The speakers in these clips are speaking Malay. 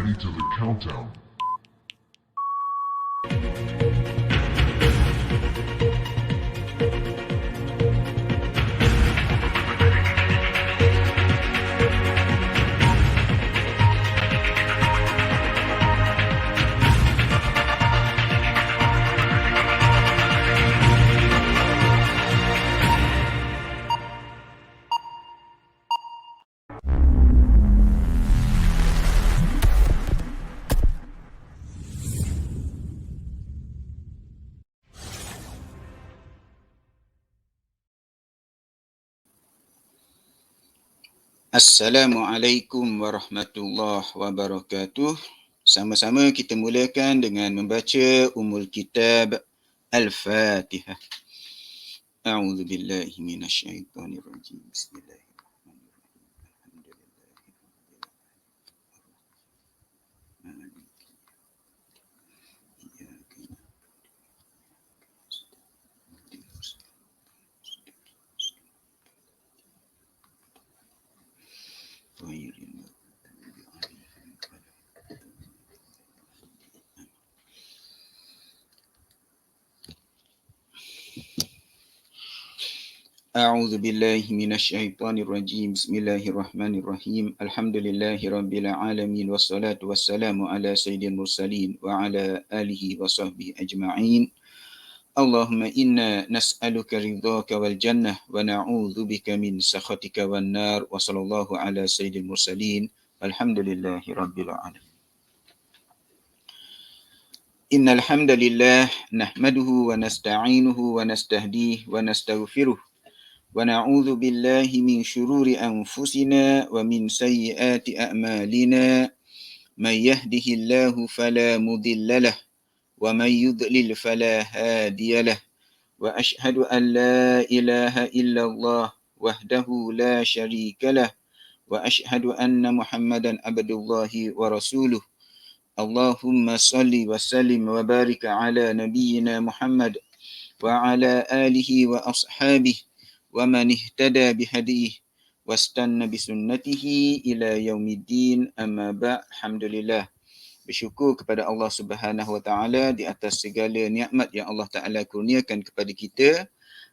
ready to the countdown. Assalamualaikum warahmatullahi wabarakatuh. Sama-sama kita mulakan dengan membaca Ummul Kitab Al-Fatihah. A'udzu billahi minasyaitonir rajim. Bismillahirrahmanirrahim. A'udzu billahi minasyaitonir rajim. Bismillahirrahmanirrahim. Alhamdulillahirabbil alamin wassalatu wassalamu ala sayyidil mursalin wa ala alihi wa sahbihi ajma'in. Allahumma inna nas'aluka ridhaka wal jannah wa na'udzu bika min sakhatika wan nar wa sallallahu ala sayyidil mursalin. Alhamdulillahirabbil alamin. Innal hamdalillah nahmaduhu wa nasta'inuhu wa nastahdihi wa nastaghfiruh. ونعوذ بالله من شرور أنفسنا ومن سيئات أعمالنا من يهده الله فلا مضل له ومن يضلل فلا هادي له وأشهد أن لا إله إلا الله وحده لا شريك له وأشهد أن محمدا عبد الله ورسوله اللهم صل وسلم وبارك على نبينا محمد وعلى آله وأصحابه ومن اهتدى بهديه واستنى بسنته إلى يوم الدين أما بعد. Alhamdulillah, bersyukur kepada Allah Subhanahu Wa Taala di atas segala nikmat yang Allah Taala kurniakan kepada kita.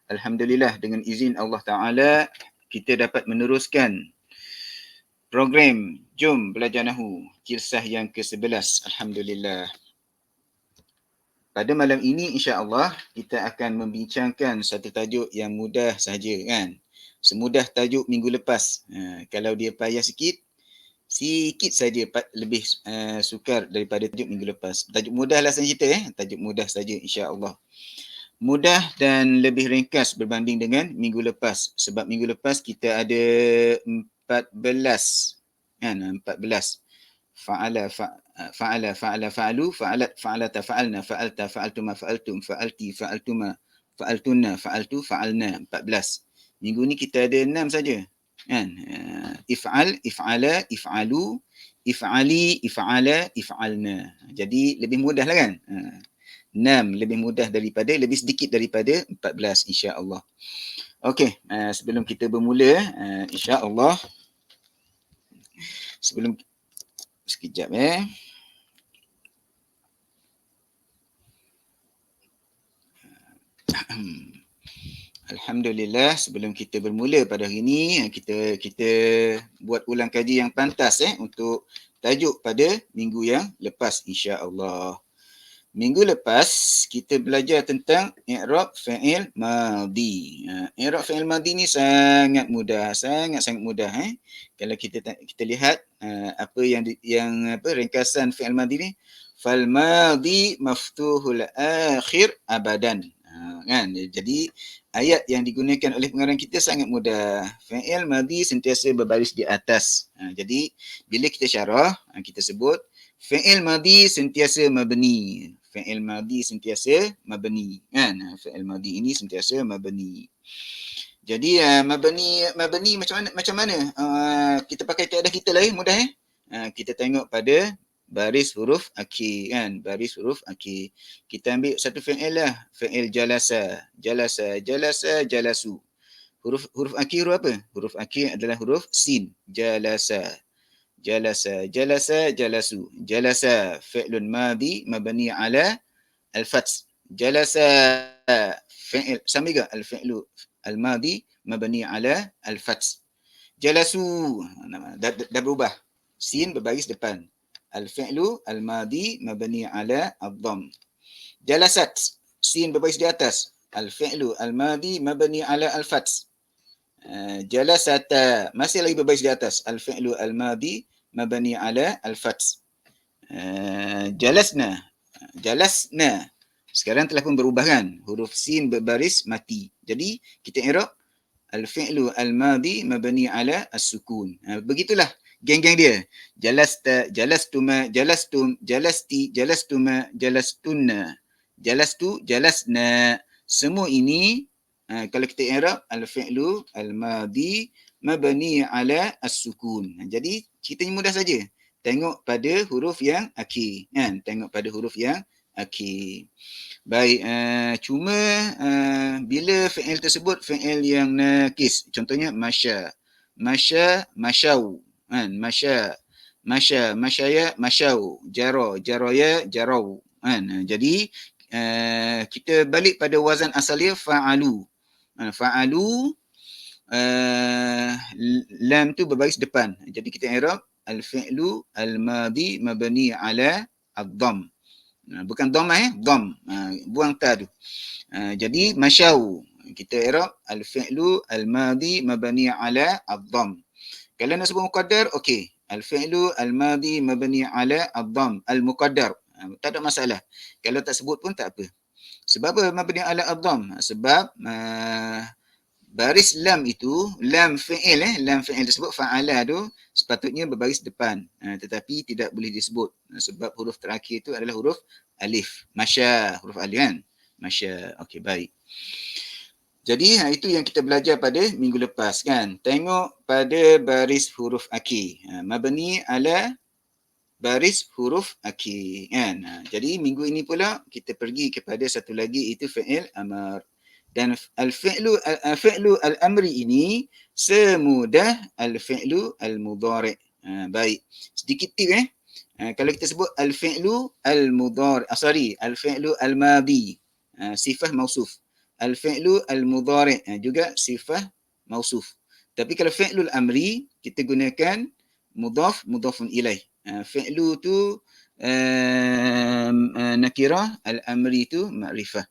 Alhamdulillah, dengan izin Allah Taala kita dapat meneruskan program Jom Belajar Nahu Kilsah yang ke-11. Alhamdulillah. Pada malam ini insya-Allah kita akan membincangkan satu tajuk yang mudah saja kan. Semudah tajuk minggu lepas. Kalau dia payah sikit saja lebih sukar daripada tajuk minggu lepas. Tajuk mudah lah saya cerita tajuk mudah saja insya-Allah. Mudah dan lebih ringkas berbanding dengan minggu lepas. Sebab minggu lepas kita ada 14 kan, 14. Fa'ala fa'alu fa'alata fa'alna fa'alta fa'altuma fa'altum fa'alti fa'altuma fa'altunna fa'altu fa'alna. 14. Minggu ni kita ada 6 saja kan. If'al, if'ala, if'alu, if'ali, if'ala, if'alna. Jadi lebih mudah lah kan. 6 lebih mudah daripada, lebih sedikit daripada 14 insya-Allah. Okey, sebelum kita bermula insya-Allah, sebelum sekejap Alhamdulillah, sebelum kita bermula pada hari ini, kita buat ulang kaji yang pantas untuk tajuk pada minggu yang lepas insya-Allah. Minggu lepas kita belajar tentang i'rab fa'il madhi. I'rab fa'il madhi ni sangat mudah, sangat mudah Kalau kita lihat apa yang ringkasan fa'il madhi ni, fal madhi maftuhul akhir abadan. Kan? Jadi ayat yang digunakan oleh pengarang kita sangat mudah. Fa'il madhi sentiasa berbaris di atas. Jadi bila kita syarah, kita sebut fa'il madhi sentiasa mabni. Fa'il madhi sentiasa mabni kan. Fa'il madhi ini sentiasa mabni. Jadi mabni macam mana? Kita pakai kaedah kita lah mudah kita tengok pada baris huruf akhir kan. Baris huruf akhir. Kita ambil satu fa'il lah. Fa'il jalasa, jalasu. Huruf akhir huruf apa? Huruf akhir adalah huruf sin. Jalasa. jalasa, jalasa, jalasu. Jalasa fi'lun madhi mabni ala al-fath. Jalasa fi'il sama juga al-fi'lu al-madhi mabni ala al-fath. Jalasu dah berubah. Sin berbaris depan. Al-fi'lu al-madhi mabni ala ad-dhamm. Jalasat, sin berbaris di atas. Al-fi'lu al-madhi mabni ala al-fath. Jalasata, masih lagi berbaris di atas. Al-fi'lu al-madhi mabni ala al-fath. Jalasna, jalasna. Sekarang telah pun berubah kan? Huruf sin berbaris mati. Jadi kita i'rab al-fi'lu al-madhi mabni ala as-sukun. Begitulah geng-geng dia. Jalasta, jalastuma, jalastum, jalasti, jalastuma, jalastunna, jalastu, jalasna. Semua ini kalau kita i'rab al-fi'lu al-madhi mabni ala as-sukun. Jadi ceritanya mudah saja. Tengok pada huruf yang akhir, kan? Tengok pada huruf yang akhir. Baik, cuma bila fi'il tersebut fi'il yang nakis, contohnya masya, masya, masyau, kan? Masya, masya, masyaya, masyau, jara, jaraya, jarau, kan? Jadi kita balik pada wazan asalnya fa'alu. Fa'alu, lam tu berbaris depan. Jadi kita i'rab al-fi'lu al-madhi mabni ala ad-dhamm. Bukan dhammah, dhamm. Buang ta tu. Jadi masyau. Kita i'rab al-fi'lu al-madhi mabni ala ad-dhamm. Kalau nak sebut muqaddar, okey. Al-fi'lu al-madhi mabni ala ad-dhamm. Al-muqaddar. Tak ada masalah. Kalau tak sebut pun tak apa. Sebab apa mabni ala ad-dhamm? Sebab baris lam itu, lam fi'il lam fi'il tersebut fa'ala tu sepatutnya berbaris depan, tetapi tidak boleh disebut sebab huruf terakhir itu adalah huruf alif. Masya, huruf alif kan? Masya. Okey, baik. Jadi itu yang kita belajar pada minggu lepas kan. Tengok pada baris huruf akhir. Mabni ala baris huruf akhir kan. Jadi minggu ini pula kita pergi kepada satu lagi, itu fi'il amar. Dan al-fi'lu al-amri ini semudah al-fi'lu al-mudhari'. Baik. Sedikit tip kalau kita sebut al-fi'lu al-mudhari', al-fi'lu al-madhi, sifah mausuf. Al-fi'lu al-mudhari' juga sifah mausuf. Tapi kalau fi'lu al-amri kita gunakan mudhaf, mudhafun ilaih. Fi'lu tu nakirah, al-amri tu ma'rifah.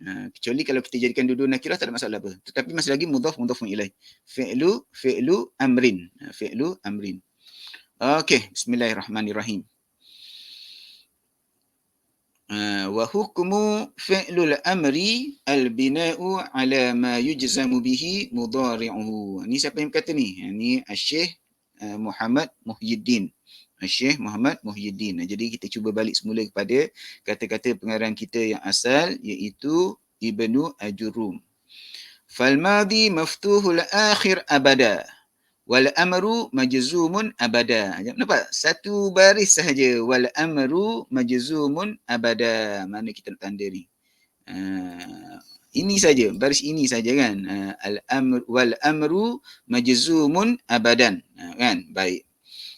Kecuali kalau kita jadikan dua-dua nakirah tak ada masalah apa. Tetapi masih lagi mudhaf, mudhafun ilaih. Fi'lu amrin. Fi'lu amrin. Okey, bismillahirrahmanirrahim. Wa hukmu fi'lul amri al-bina'u ala ma yujzamu bihi mudhari'uhu. Ini siapa yang kata ni? Ini Syekh Muhammad Muhyiddin. Syekh Muhammad Muhyiddin. Jadi kita cuba balik semula kepada kata-kata pengarang kita yang asal, iaitu Ibnu Ajurrum. Fal madhi maftuhul akhir abada wal amru majzumun abada. Nampak? Satu baris sahaja, wal amru majzumun abada. Mana kita nak tanda ni? Ini saja, baris ini saja kan. Al-amr wal amru majzumun abadan. Kan? Baik.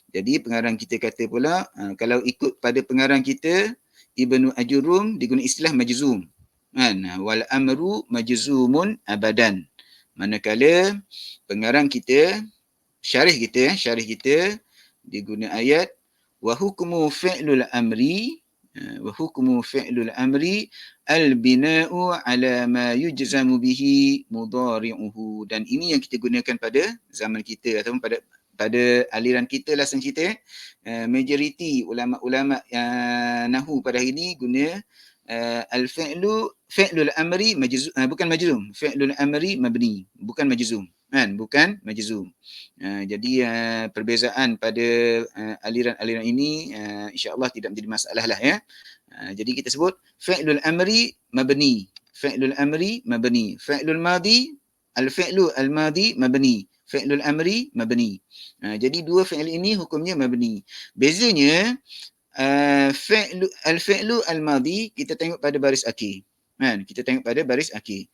Jadi pengarang kita kata pula, kalau ikut pada pengarang kita Ibnu Ajurrum diguna istilah majzum. Kan? Wal amru majzumun abadan. Manakala pengarang kita, syarih kita diguna ayat wa hukmu fi'lul amri, wa hukmu fi'lul amri al-bina'u ala ma yujzamu bihi mudhari'uhu. Dan ini yang kita gunakan pada zaman kita ataupun pada aliran kita lah kita, majoriti ulama-ulama nahwu pada hari ini guna fi'lul amri majzum, bukan majzum. Fi'lul amri mabni, bukan majzum. Kan? Bukan majzum. Jadi perbezaan pada aliran-aliran ini insya-Allah tidak menjadi masalah lah ya. Jadi kita sebut fi'lul amri mabni, fi'lul amri mabni, fi'lul madhi, al-fi'lu al-madhi mabni, fi'lul amri mabni. Jadi dua fi'il ini hukumnya mabni. Bezanya al-fi'lu al-madhi kita tengok pada baris akhir. Kan? Kita tengok pada baris akhir.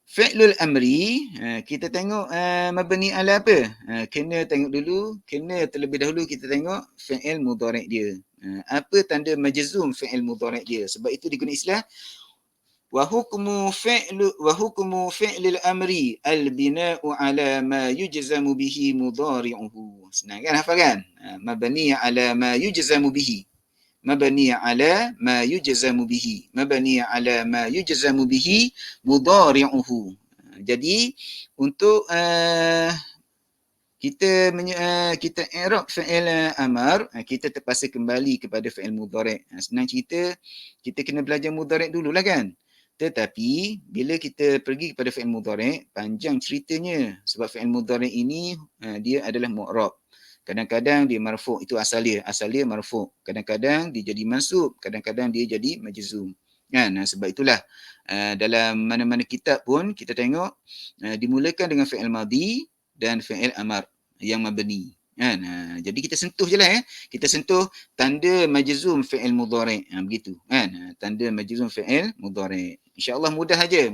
Fi'lul amri, kita tengok mabni ala apa? Kena tengok dulu, kena terlebih dahulu kita tengok fi'il mudhari' dia. Apa tanda majzum fi'il mudhari' dia? Sebab itu diguna istilah wa hukmu fi'lil amri al-bina'u ala ma yujzamu bihi mudhari'uhu. Senang kan hafal kan? Mabni ala ma yujzamu bihi. Mabni ala ma yujzamu bihi. Mabni ala ma yujzamu bihi mudhari'uhu. Jadi untuk kita i'rab fi'il amar, kita terpaksa kembali kepada fi'il mudhari'. Senang cerita, kita kena belajar mudhari' dululah kan. Tetapi bila kita pergi kepada fi'il mudhari', panjang ceritanya. Sebab fi'il mudhari' ini dia adalah mu'rab. Kadang-kadang dia marfu', itu asal dia marfu'. Kadang-kadang dia jadi mansub, kadang-kadang dia jadi majzum. Kan? Sebab itulah dalam mana-mana kitab pun kita tengok dimulakan dengan fi'il madhi dan fi'il amar yang mabni. Kan? Jadi kita sentuh je lah. Kita sentuh tanda majzum fi'il mudhari'. Begitu. Kan? Tanda majzum fi'il mudhari'. InsyaAllah mudah saja.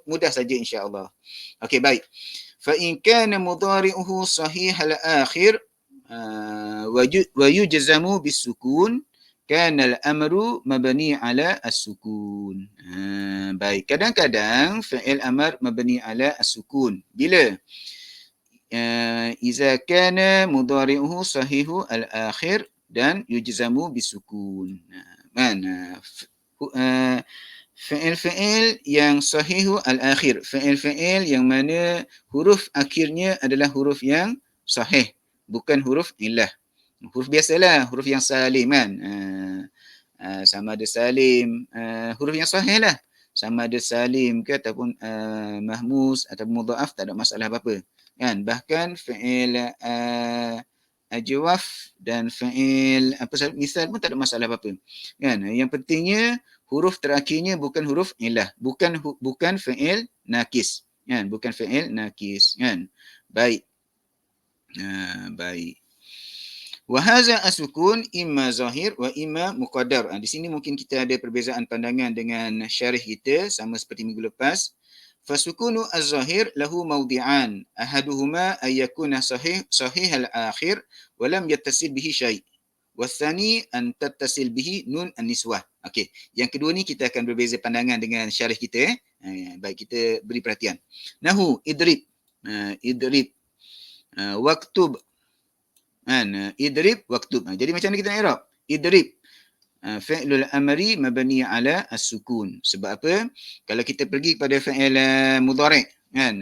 Mudah saja insyaAllah. Okey, baik. Fa in kana mudhari'uhu sahih al-akhir wa yujzamu bis-sukun kana al-amru mabni ala as-sukun. Baik. Kadang-kadang fi'il amar mabni ala as-sukun. Bila? Iza kana mudhari'uhu sahihu al-akhir dan yujzamu bis-sukun. Mana? Fi'il-fi'il yang sahihu al-akhir. Fi'il-fi'il yang mana huruf akhirnya adalah huruf yang sahih. Bukan huruf illah. Huruf biasalah, huruf yang salim kan. Sama ada salim, huruf yang sahih lah. Sama ada salim ke ataupun mahmus atau mudha'af, tak ada masalah apa-apa. Kan? Bahkan fi'il ajwaf dan fi'il misal pun tak ada masalah apa-apa. Kan? Yang pentingnya huruf terakhirnya bukan huruf illah, bukan fi'il nakis. Kan? Bukan fi'il nakis. Kan? Baik. Baik. Wa hadza as-sukun imma zahir wa imma muqaddar. Di sini mungkin kita ada perbezaan pandangan dengan syarih kita sama seperti minggu lepas. Fasukunu az-zahir lahu mawdi'an. Ahaduhuma ay yakuna sahih al-akhir wa lam yattasil bihi syai'. Wathani an tattasil bihi nun an-niswah. Okey, yang kedua ni kita akan berbeza pandangan dengan syarih kita. Baik, kita beri perhatian. Nahu idrib. Idrib. Waktub. Idrib waktub. Jadi macam mana kita nak i'rab? Idrib. Fi'lul amri mabni ala as-sukun. Sebab apa? Kalau kita pergi kepada fi'il mudhari' kan,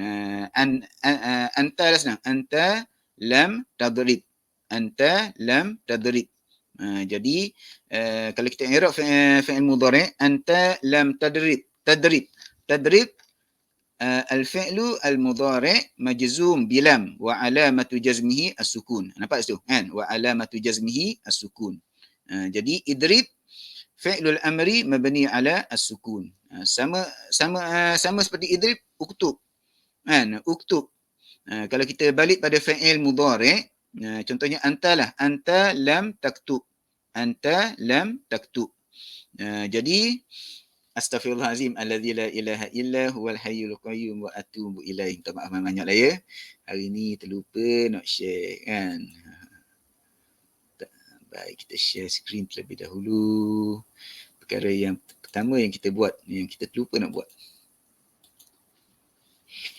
anta lah senang. Anta lam tadrib. Anta lam tadrib. Jadi kalau kita i'rab fi'il mudhari', anta lam tadrib. Tadrib al-fi'lu al-mudhari' majzum bilam wa alamatu jazmihi as-sukun. Nampak situ kan? Wa alamatu jazmihi as-sukun. Jadi idrib fi'lul amri mabni ala as-sukun. Sama seperti idrib uktub. Kan? Uktub. Kalau kita balik pada fi'il mudhari', contohnya anta lah, anta lam taktub. Anta lam taktub. Jadi astaghfirullahalazim alladzi la ilaha illa huwal hayyul qayyum wa atubu ilaih. Minta maaf banyak-banyaklah ya. Hari ni terlupa nak share kan. Baik, kita share screen terlebih dahulu. Perkara yang pertama yang kita buat, yang kita terlupa nak buat.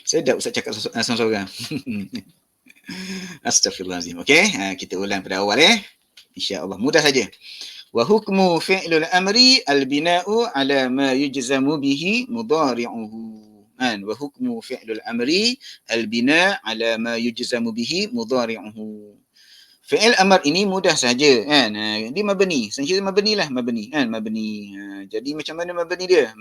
Sedap Ustaz cakap seorang-seorang. Astaghfirullahalazim. Okey, kita ulang pada awal InsyaAllah mudah saja. Wa hukmu fi'lul amri al-bina'u ala ma yujzamu bihi mudhari'uhu. Wa hukmu fi'lul amri al-bina' ala ma yujzamu bihi mudhari'uhu. Fi'il amar ini mudah saja kan. Dia mabni. Sencira mabni lah, mabni kan, mabni. Jadi macam mana mabni dia?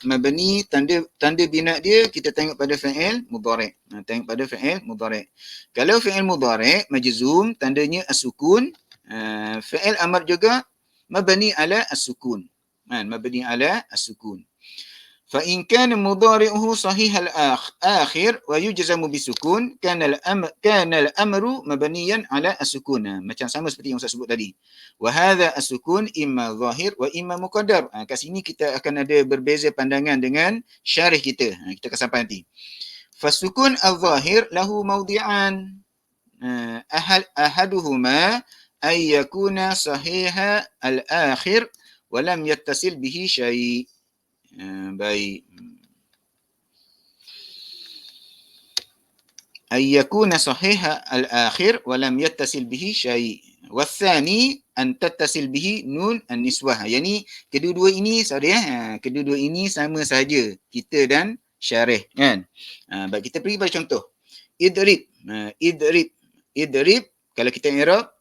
Mabni tanda bina dia kita tengok pada fi'il mudhari'. Tengok pada fi'il mudhari'. Kalau fi'il mudhari' majzum tandanya as-sukun, fi'il amar juga mabni ala as-sukun. Mabni ala as-sukun. فإن كان مضارعه صحيح الآخر ويجزم بسكون كان الأمر مبنيا على السكون. Macam sama seperti yang saya sebut tadi. وهذا السكون إما ظاهر وإما مقدر. Kat sini kita akan ada berbeza pandangan dengan syarih kita. Kita akan sampai nanti. فالسكون الظاهر له موضعان أحدهما أن يكون صحيح الآخر ولم يتصل به شيء. Baik. أن يكون صحيح الآخر ولم يتصل به شيء. والثاني أن تتصل به نون النسوة. Yani kedua-dua ini kedua-dua ini sama saja kita dan syarih kan. Baik, kita pergi pada contoh. Idrib. Idrib kalau kita i'rab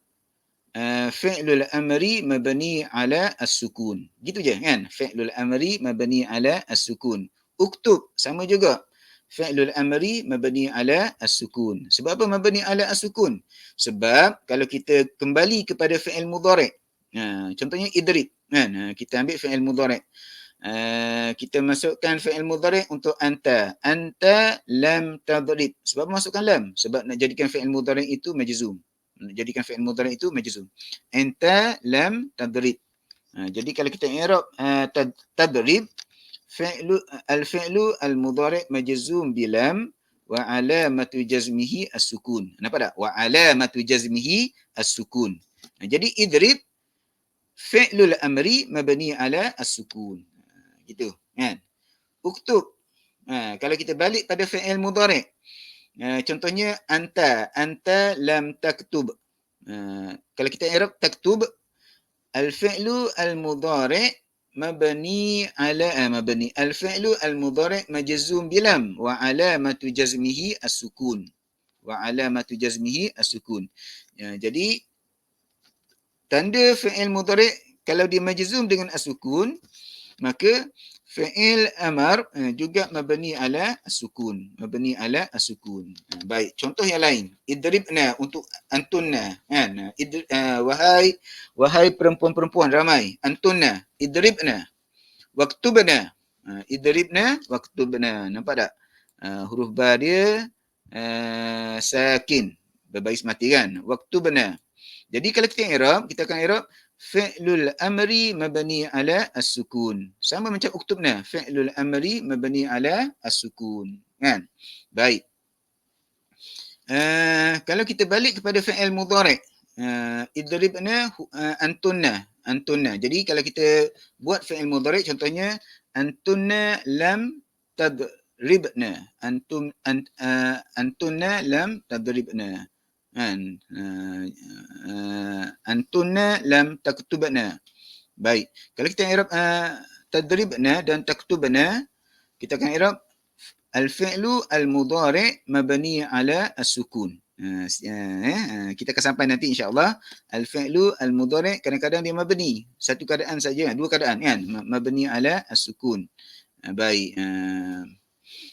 fi'lul amri mabni ala as-sukun. Gitu je kan? Fi'lul amri mabni ala as-sukun. Uktub sama juga. Fi'lul amri mabni ala as-sukun. Sebab apa mabni ala as-sukun? Sebab kalau kita kembali kepada fi'il mudhari'. Contohnya idrib kan? Kita ambil fi'il mudhari'. Kita masukkan fi'il mudhari' untuk anta. Anta lam tadrib. Sebab apa masukkan lam? Sebab nak jadikan fi'il mudhari' itu majzum. Jadikan fi'il mudhari' itu majzum. Anta lam tadrib. Jadi kalau kita i'rab tadrib, al-fi'lu al-mudhari' majzum bilam wa alamatu jazmihi as-sukun. Nampak tak? Wa alamatu jazmihi as-sukun. Jadi idrib fi'lul amri mabni ala as-sukun. Gitu kan? Uktub. Kalau kita balik pada fi'il mudhari', contohnya anta lam taktub. Kalau kita i'rab taktub, al-fi'lu al-mudhari' mabni ala al-fi'lu al-mudhari' majzum bilam wa alamatu jazmihi as-sukun. Jadi tanda fi'il mudhari' kalau dia majzum dengan as-sukun, maka fi'il amar juga mabni ala as-sukun. Baik, contoh yang lain. Idribna untuk antunna kan. Wahai perempuan-perempuan ramai. Antunna, idribna. Waktubna. Idribna, waktubna. Nampak tak? Huruf ba dia sakin, berbaris mati kan. Waktubna. Jadi kalau kita i'rab, kita akan i'rab fi'lul amri mabni ala as-sukun. Sama macam uktubna, fi'lul amri mabni ala as-sukun. Kan? Baik. Kalau kita balik kepada fi'il mudhari', idribna antunna. Jadi kalau kita buat fi'il mudhari', contohnya antunna lam tadribna. Antunna lam tadribna. Antunna lam taktubna. Baik. Kalau kita i'rab tadribna dan taktubna, kita akan i'rab al-fi'lu al-mudhari' mabni ala as-sukun. Kita akan sampai nanti insya-Allah. Al-fi'lu al-mudhari' kadang-kadang dia mabni. Satu keadaan saja, dua keadaan kan? Mabni ala as-sukun. Baik.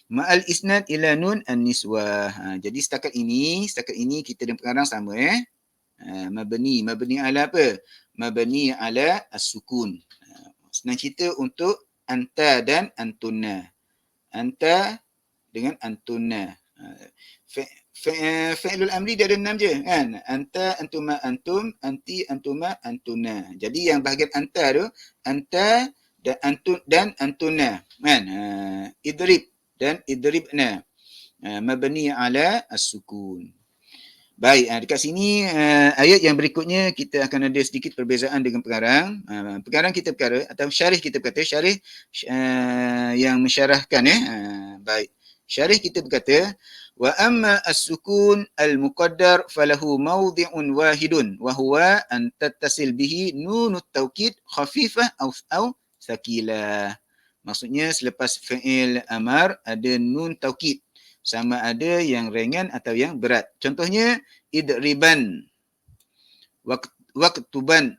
Ma'al isnad ila nun an-niswah. Jadi setakat ini kita dan pengarang sama mabni ala apa? Mabni ala as-sukun. Senang cerita untuk anta dan antunna. Anta dengan antunna. Fi'lul amri dia ada 6 je kan? Anta, antuma, antum, anti, antuma, antunna. Jadi yang bahagian anta tu anta dan antunna kan? Idrib dan idribna mabni ala as-sukun. Baik, dekat sini ayat yang berikutnya kita akan ada sedikit perbezaan dengan pengarang. Pengarang kita berkata atau syarih kita berkata, syarih yang mensyarahkan baik. Syarih kita berkata wa amma as-sukun al-muqaddar falahu mawdhi'un wahidun wa huwa an tattasil bihi nunut taukid khafifah aw thaqilah. Maksudnya selepas fi'il amar ada nun taukid, sama ada yang ringan atau yang berat. Contohnya idriban, waktuban,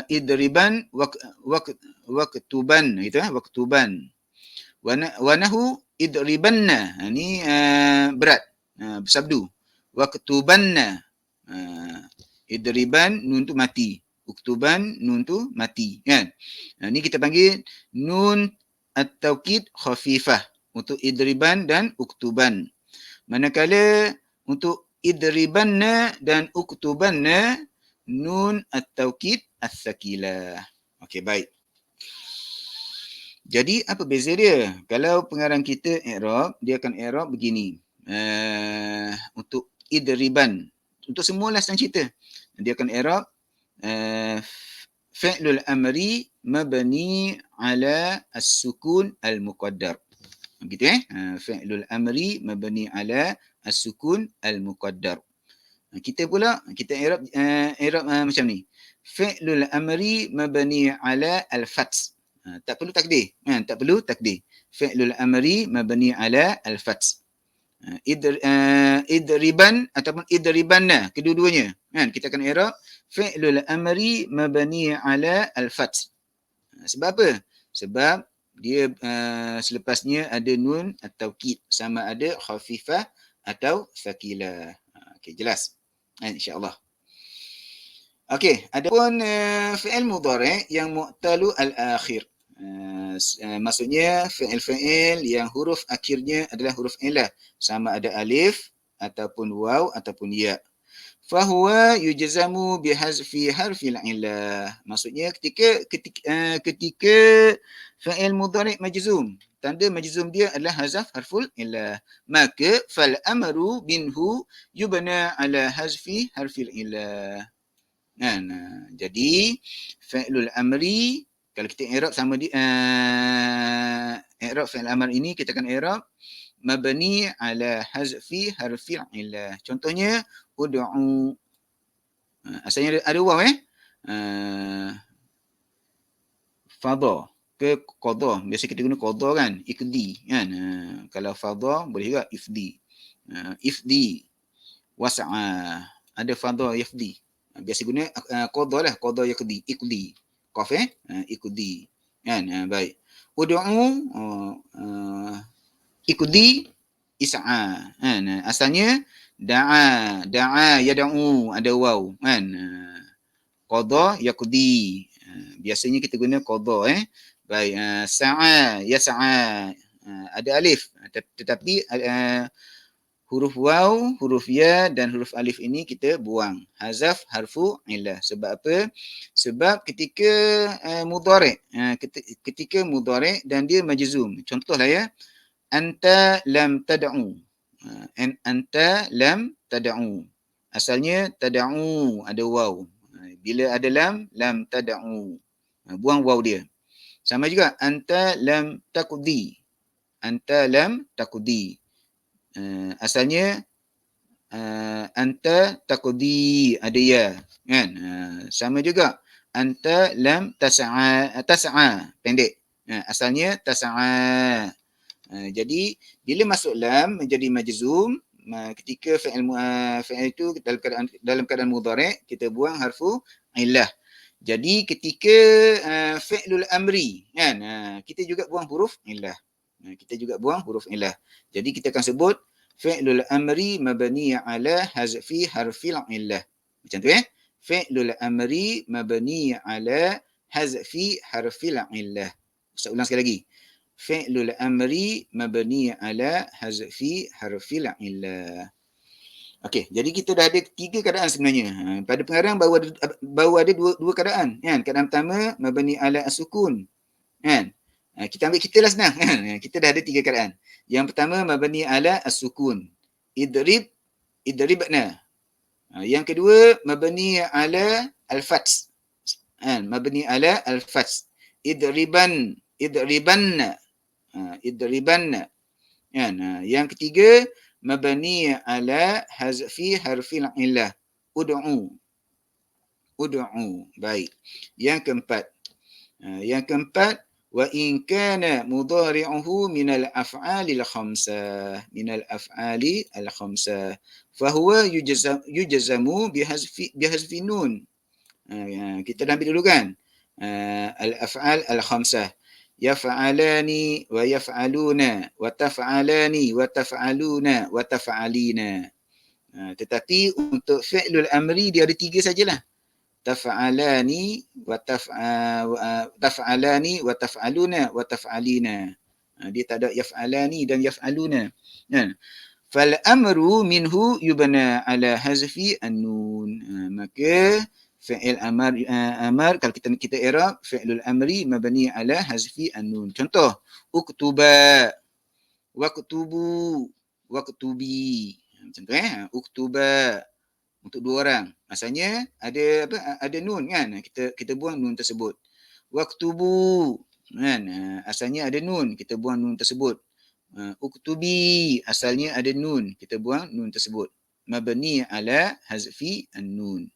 idriban, waktuban, gitu waktuban. Wanahu idribanna, ini berat, bersabdu. Waktubanna, idriban nun tu mati. Uktuban nun tu mati kan. Ni kita panggil nun at-taukid khafifah untuk idriban dan uktuban. Manakala untuk idribanna dan uktubanna nun at-taukid as-sakilah. Okey, baik. Jadi apa beza dia? Kalau pengarang kita i'rab, dia akan i'rab begini. Untuk idriban, untuk semualah senang cerita. Dia akan i'rab fi'lul amri mabni ala as-sukun al-muqaddar. Begitu fi'lul amri mabni ala as-sukun al-muqaddar. Kita pula kita i'rab macam ni. Fi'lul amri mabni ala al-fath. Tak perlu takdir. Tak perlu takdir. Fi'lul amri mabni ala al-fath. Idriban ataupun idribanna, kedua-duanya. Kita akan i'rab fi'lul amri mabni ala al-fath. Sebab apa? Sebab dia selepasnya ada nun at-taukid, sama ada khafifah atau thaqilah. Okey, jelas. InsyaAllah. Okey, adapun fi'il mudhari' yang mu'talu al-akhir. Maksudnya fi'il-fi'il yang huruf akhirnya adalah huruf illah, sama ada alif ataupun waw ataupun ya. Fahuwa yujzamu bihazfi harfil illah. Maksudnya ketika fi'il mudhari' majzum, tanda majzum dia adalah hazaf harful illah, maka fal amru minhu yubna ala hazfi harfil illah. Jadi fi'lul amri, kalau kita i'rab sama di i'rab fi'il amr ini, kita akan i'rab mabni ala hazfi harfil illah. Contohnya ud'u. Asalnya ada waw fadha ke qadha. Biasa kita guna qadha kan, ikdi kan. Kalau fadha boleh juga ifdi. Ifdi was'a. Ada fadha yafdi. Biasa guna qadha lah, qadha yakdi, ikdi. Qaf ikdi. Kan? Baik. Ud'u ikdi is'a. Asalnya da'a yad'u, ada waw kan. Qadha yaqdi. Biasanya kita guna qadha Baik, sa'a yas'a. Ada alif, tetapi huruf waw, huruf ya dan huruf alif ini kita buang. Hazaf harfu illah. Sebab apa? Sebab ketika mudhari', ketika mudhari' dan dia majzum. Contohlah ya. Anta lam tad'u. Anta lam tad'u. Asalnya tad'u, ada waw. Bila ada lam tad'u. Buang waw dia. Sama juga anta lam taqdi. Anta lam taqdi. Asalnya anta taqdi, ada ya kan. Sama juga anta lam tas'a, pendek. Asalnya tas'a. Jadi bila masuk lam menjadi majzum, ketika fi'il itu dalam keadaan mudhari', kita buang harfu illah. Jadi ketika fi'lul amri kan, kita juga buang huruf illah. Kita juga buang huruf illah. Jadi kita akan sebut fi'lul amri mabni ala hazfi harfil illah. Macam tu Fi'lul amri mabni ala hazfi harfil illah. Ustaz ulang sekali lagi. Fi'lul amri mabni ala hazfi harfil illah. Okey, jadi kita dah ada 3 keadaan sebenarnya. Pada pengarang baru ada dua keadaan kan. Keadaan pertama mabni ala as-sukun kan. Kita ambil kita lah senang kan. Kita dah ada 3 keadaan. Yang pertama mabni ala as-sukun. Idribna. Yang kedua mabni ala al-fath. Mabni ala al-fath. Idribanna. Idribanna. Yang ketiga mabni ala hazfi harfil illah. Ud'u. Baik. Yang keempat wa in kana mudhari'uhu min al-af'ali al-khamsah, fa huwa yujzamu bihazfi nun. Kita dah ambil dulu kan, al-af'al al-khamsah, yaf'alani wa yaf'aluna wa taf'alani wa taf'aluna wa taf'alina. Tetapi untuk fi'lul amri dia ada 3 sajalah. taf'alani wa taf'alani wa taf'aluna wa taf'alina. Dia tak ada yaf'alani dan yaf'aluna. Kan? Fal amru minhu yubna ala hazfi an-nun. Maka fi'il amar kalau kita i'rab fi'lul amri mabni ala hazfi an-nun. Contoh, uktuba, waktubu, waktubi. Macam tu uktuba untuk dua orang. Asalnya ada apa? Ada nun kan? Kita buang nun tersebut. Waktubu kan? Asalnya ada nun, kita buang nun tersebut. Uktubi asalnya ada nun, kita buang nun tersebut. Mabni ala hazfi an-nun.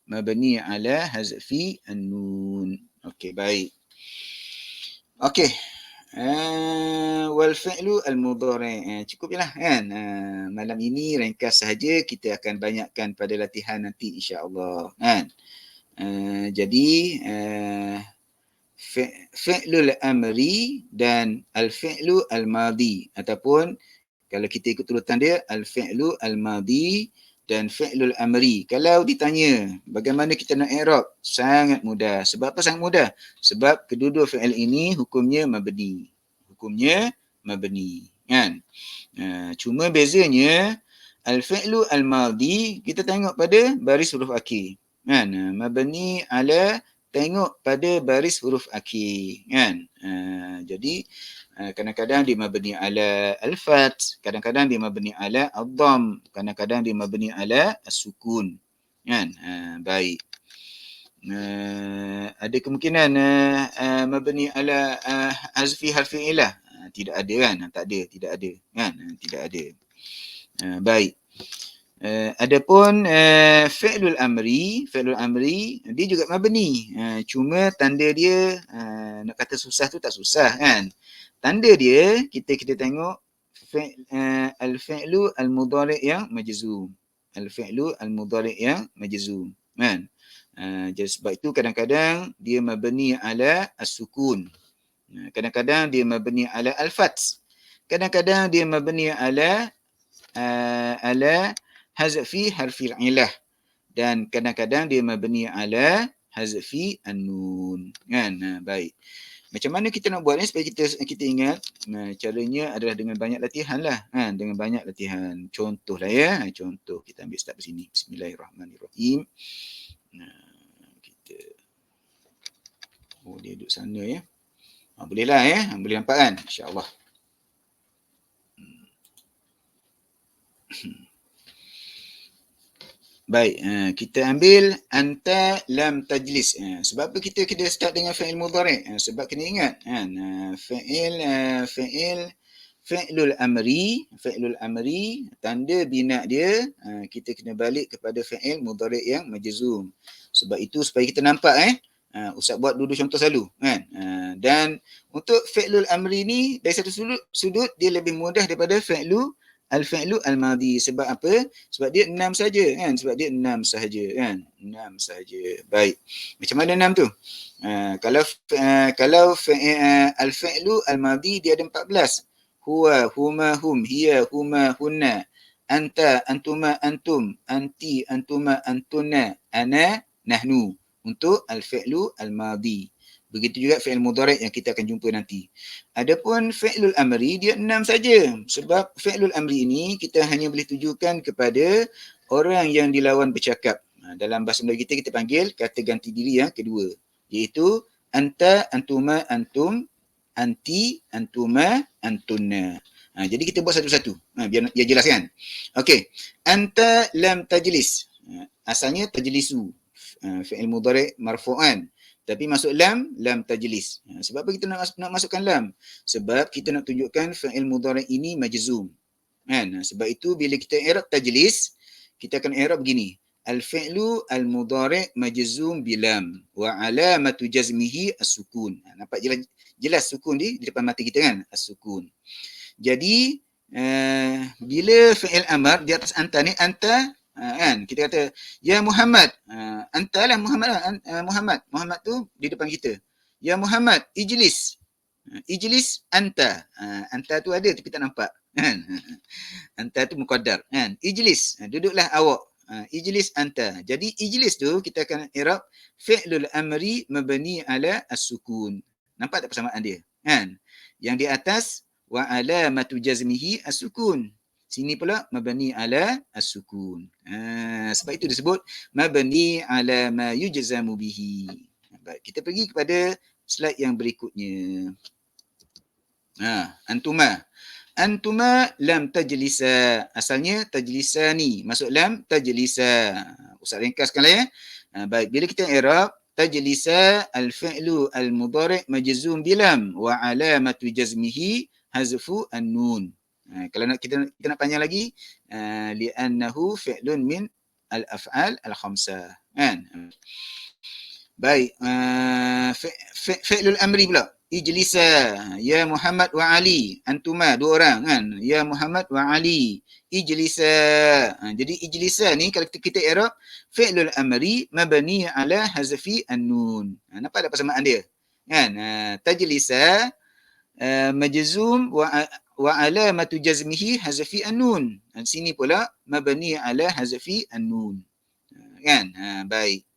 Mabni ala hazfi an-nun. Okey, baik. Okey. Wal fi'lu al-mudhari'. Cukuplah kan. Malam ini ringkas sahaja, kita akan banyakkan pada latihan nanti insya-Allah kan. Jadi fi'lul amri dan al-fi'lu al-madhi, ataupun kalau kita ikut urutan dia al-fi'lu al-madhi dan fi'lul amri. Kalau ditanya bagaimana kita nak i'rab, sangat mudah. Sebab apa sangat mudah? Sebab kedua-dua fi'il ini hukumnya mabni. Hukumnya mabni kan. Cuma bezanya al-fi'lu al-madhi kita tengok pada baris huruf akhir kan. Mabni ala tengok pada baris huruf akhir kan. Jadi kadang-kadang dia mabni ala al-fath, kadang-kadang dia mabni ala ad-dhamm, kadang-kadang dia mabni ala as-sukun kan. Baik. Ada kemungkinan mabni ala hazfi harfi ilah? Tidak ada kan? Tak ada, tidak ada kan? Tidak ada. Baik. Adapun fi'lul amri dia juga mabni. Cuma tanda dia nak kata susah tu tak susah kan. Tanda dia kita tengok al-fi'lu al-mudhari' yang majzum. Al-fi'lu al-mudhari' yang majzum kan. Jadi sebab itu kadang-kadang dia mabni ala as-sukun. Kadang-kadang dia mabni ala al-fath. Kadang-kadang dia mabni ala hazfi harfil ilah, dan kadang-kadang dia mabni ala hazfi an-nun kan. Baik. Macam mana kita nak buat ni supaya kita ingat? Caranya adalah dengan banyak latihan lah kan, dengan banyak latihan. Contoh lah ya. Contoh kita ambil start di sini. Bismillahirrahmanirrahim. Kita dia duduk sana ya. Bolehlah ya. Boleh nampak kan? Insya-Allah. Baik, kita ambil anta lam tajlis. Sebab apa kita start dengan fi'il mudhari'? Sebab kena ingat kan, fi'lul amri, tanda bina dia kita kena balik kepada fi'il mudhari' yang majzum. Sebab itu supaya kita nampak Ustaz buat dua contoh selalu kan. Dan untuk fi'lul amri ni dari satu sudut dia lebih mudah daripada al-fi'lu al-madhi. Sebab apa? Sebab dia 6 saja kan. Sebab dia 6 sahaja kan. 6 sahaja. Baik. Macam mana 6 tu? Kalau al-fi'lu al-madhi dia ada 14. Huwa, huma, hum, hiya, huma, hunna, anta, antuma, antum, anti, antuma, antuna, ana, nahnu. Untuk al-fi'lu al-madhi. Begitu juga fi'il mudhari' yang kita akan jumpa nanti. Adapun fi'lul amri dia 6 saja. Sebab fi'lul amri ini kita hanya boleh tujukan kepada orang yang dilawan bercakap. Dalam bahasa Melayu kita panggil kata ganti diri yang kedua. Iaitu anta, antuma, antum, anti, antuma, antunna. Jadi kita buat satu-satu. Biar jelas kan. Okey. Anta lam tajlis. Asalnya tajlisu. Fi'il mudhari' marfu'an. Tapi masuk lam tajlis. Sebab apa kita nak masukkan lam? Sebab kita nak tunjukkan fi'il mudhari' ini majzum. Kan? Sebab itu bila kita i'rab tajlis, kita akan i'rab begini. Al-fi'lu al-mudhari' majzum bilam wa alamatu jazmihi as-sukun. Nampak jelas sukun di depan mata kita kan? As-sukun. Jadi bila fi'il amar di atas anta ni, anta kan kita kata ya Muhammad, antalah Muhammad lah. Muhammad tu di depan kita. Ya Muhammad, ijlis anta. Anta tu ada tapi tak nampak kan. Anta tu muqaddar kan. Ijlis, duduklah awak. Ijlis anta. Jadi ijlis tu kita akan i'rab fi'lul amri mabni ala as-sukun. Nampak tak persamaan dia? Kan? Yang di atas wa alamatu jazmihi as-sukun. Sini pula mabni ala as-sukun. Sebab itu disebut mabni ala ma yujzamu bihi. Baik, kita pergi kepada slide yang berikutnya. Antuma. Antuma lam tajlisa. Asalnya tajlisani. Masuk lam tajlisa. Ustaz ringkaskanlah ya. Baik, bila kita i'rab tajlisa al-fi'lu al-mudhari' majzum bilam wa alamatu jazmihi hazfu an-nun. Kalau nak kita nak panjang lagi, li'annahu fi'lun min al-af'al al-khamsah. Kan? Baik, fi'lul amri pula. Ijlisa, ya Muhammad wa Ali. Antuma, dua orang kan. Ya Muhammad wa Ali. Ijlisa. Jadi ijlisa ni kalau kita i'rab fi'lul amri mabni ala hazfi an-nun. Nampak tak persamaan dia? Kan? Tajlisa majzum wa alamatu jazmihi hazfi an-nun. Sini pula mabni ala hazfi an-nun. Kan? Baik.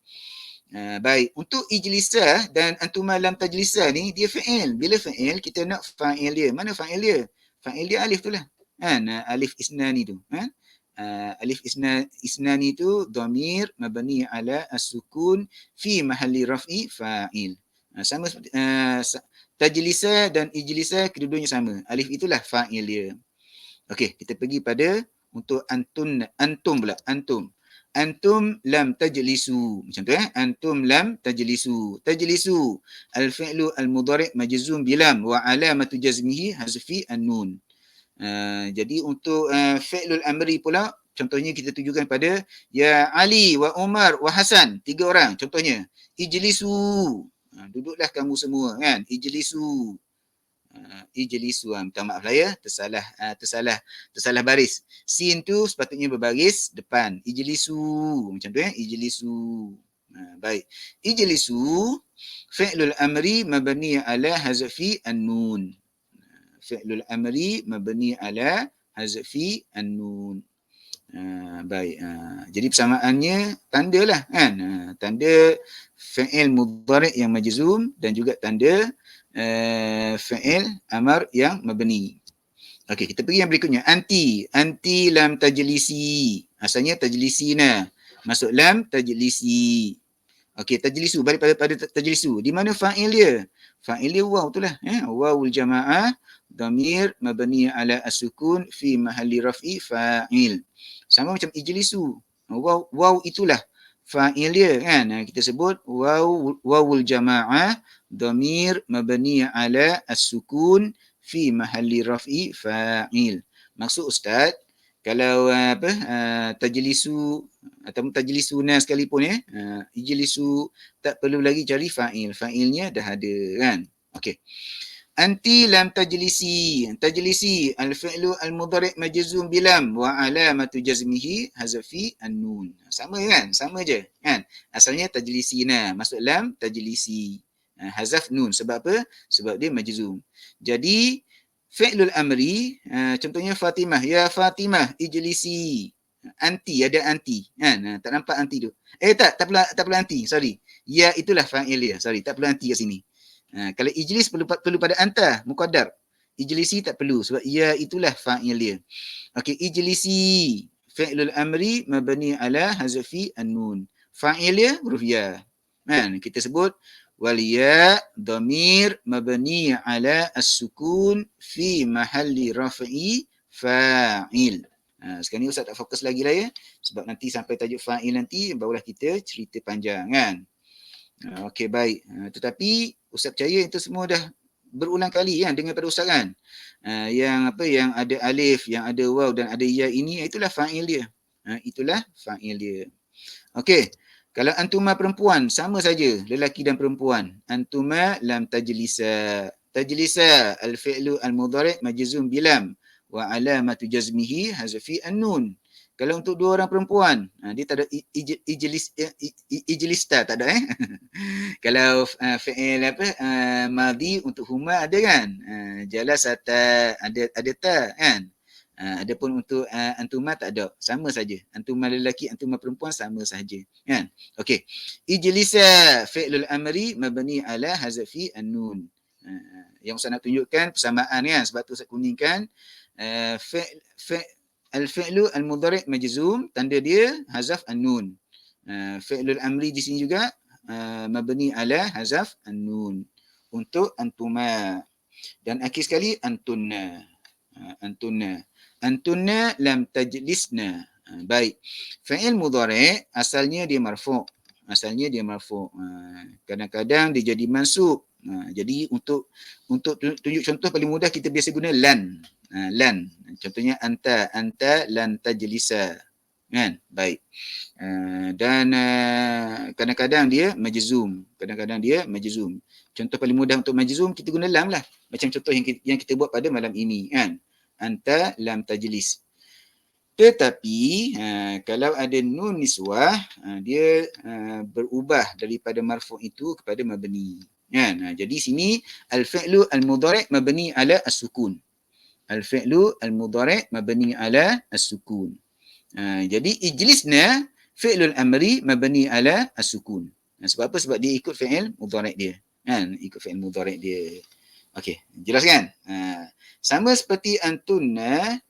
Baik, untuk ijlisah dan antuma lam tajlisah ni dia fa'il. Bila fa'il kita nak fa'il dia. Mana fa'il dia? Fa'il dia alif tu lah. Kan? Alif isnani tu. Kan? Alif isnani tu dhamir mabni ala as-sukun fi mahalli raf'i fa'il. Sama seperti tajlisah dan ijlisah kedua-duanya sama. Alif itulah fa'il dia. Okey, kita pergi pada untuk antum pula. Antum lam tajlisu. Macam tu Antum lam tajlisu. Tajlisu. Al-fi'lu al-mudhari' majzum bilam wa alamatu jazmihi hazfi an-nun. Jadi untuk fi'lul amri pula, contohnya kita tujukan pada ya Ali wa Umar wa Hasan. 3 orang contohnya. Ijlisu. Duduklah kamu semua kan. Ijlisu. Ijlisu. Minta maaf lah ya, tersalah baris. Sin tu sepatutnya berbaris depan. Ijlisu. Macam tu ya, ijlisu. Baik. Ijlisu fi'lul amri mabni ala hazfi an-nun. Fi'lul amri mabni ala hazfi an-nun. Baik. Jadi persamaannya tandalah kan. Tanda fi'il mudhari' yang majzum dan juga tanda fi'il amar yang mabni. Okey, kita pergi yang berikutnya. Anti lam tajlisi. Asalnya tajlisina. Masuk lam tajlisi. Okey, tajlisu. Balik pada tajlisu. Di mana fa'il dia? Fa'il dia waw tu lah. Wawul jama'ah. Dhamir mabni ala as-sukun fi mahalli raf'i fa'il. Sama macam ijlisu. Waw itulah fa'il dia kan. Kita sebut wawul jama'ah. Dhamir mabni ala as-sukun fi mahalli raf'i fa'il. Maksud Ustaz, kalau tajlisu atau tajlisuna sekalipun ijlisu tak perlu lagi cari fa'il. Fa'ilnya dah ada kan. Okey. Anti lam tajlisi. Tajlisi al-fi'lu al-mudhari' majzum bilam wa alamatu jazmihi hazfi an-nun. Sama kan? Sama je kan? Asalnya tajlisina, masuk lam tajlisi. Hazaf nun. Sebab apa? Sebab dia majzum. Jadi fi'lul amri, contohnya Fatimah. Ya Fatimah, ijlisi. Anti, ada anti. Kan? Tak nampak anti tu. Tak perlu anti. Sorry. Ya itulah fa'il dia. Sorry, tak perlu anti kat sini. Kalau ijlis perlu pada anta, muqaddar. Ijlisi tak perlu. Sebab ya itulah fa'il dia. Okey, ijlisi. Fi'lul amri mabni ala hazfi an-nun. Fa'il dia huruf ya. Kan? Kita sebut wal ya dhamir mabni ala as-sukun fi mahalli raf'i fa'il. Sekarang ni Ustaz tak fokus lagi lah ya. Sebab nanti sampai tajuk fa'il nanti barulah kita cerita panjang kan. Okey, baik. Tetapi Ustaz percaya itu semua dah berulang kali kan dengar pada Ustaz kan. Yang ada alif, yang ada waw dan ada ya ini, itulah fa'il dia. Itulah fa'il dia. Okey. Kalau antuma perempuan, sama saja lelaki dan perempuan. Antuma lam tajlisa. Tajlisa al-fi'lu al-mudhari' majzum bilam wa alamatu jazmihi hazfi an-nun. Kalau untuk 2 orang perempuan, dia tak ada ijlista, tak ada Kalau fi'il madhi untuk huma ada kan? Jalasata ada ta kan? Adapun untuk antuma tak ada, sama saja. Antuma lelaki, antuma perempuan sama saja. Kan? Okey. Ijlisa fi'lul amri mabni ala hazfi an-nun. Yang saya nak tunjukkan persamaan kan, sebab tu saya kuningkan al-fi'lu al-mudhari' majzum, tanda dia hazaf an-nun. Fi'lul amri di sini juga mabni ala hazaf an-nun. Untuk antuma. Dan akhir sekali antunna. Antunna. Antunna lam tajlisna. Baik. Fi'il mudhari' asalnya dia marfu'. Asalnya dia marfu'. Kadang-kadang dia jadi mansub. Jadi untuk tunjuk contoh paling mudah kita biasa guna lan. Lan. Contohnya anta lan tajlisa. Kan? Baik. Dan kadang-kadang dia majzum. Kadang-kadang dia majzum. Contoh paling mudah untuk majzum kita guna lam lah. Macam contoh yang kita buat pada malam ini kan. Anta lam tajlis. Tetapi kalau ada nun niswah, dia berubah daripada marfu' itu kepada mabni. Kan? Jadi sini al-fi'lu al-mudhari' mabni ala as-sukun. Al-fi'lu al-mudhari' mabni ala as-sukun. Jadi ijlisna fi'lul amri mabni ala as-sukun. Sebab apa? Sebab dia ikut fi'il mudhari' dia. Kan? Ikut fi'il mudhari' dia. Okey, jelas kan? Sama seperti antunna,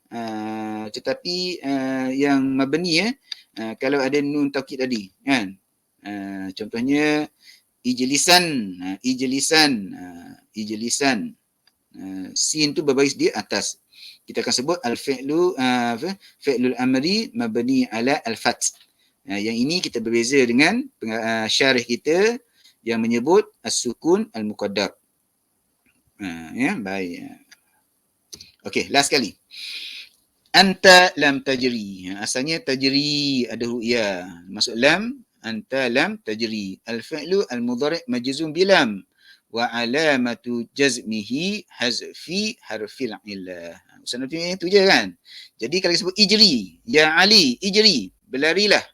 tetapi yang mabni kalau ada nun taukid tadi, kan? Contohnya ijlisan, ijlisan. Sin tu berbaris di atas. Kita akan sebut al-fi'lu fi'lul amri mabni ala al-fath. Yang ini kita berbeza dengan syarih kita yang menyebut as-sukun al-muqaddar. Ya, baik. Okey, last kali. Anta lam tajri. Asalnya tajri ada ru'ya. Masuk lam, anta lam tajri. Al-fi'lu al-mudhari' majzum bilam wa alamatu jazmihi hazfi harfil illah. Ustaz nak tunjuk itu je kan. Jadi kalau disebut ijri, ya Ali, ijri, berlarilah.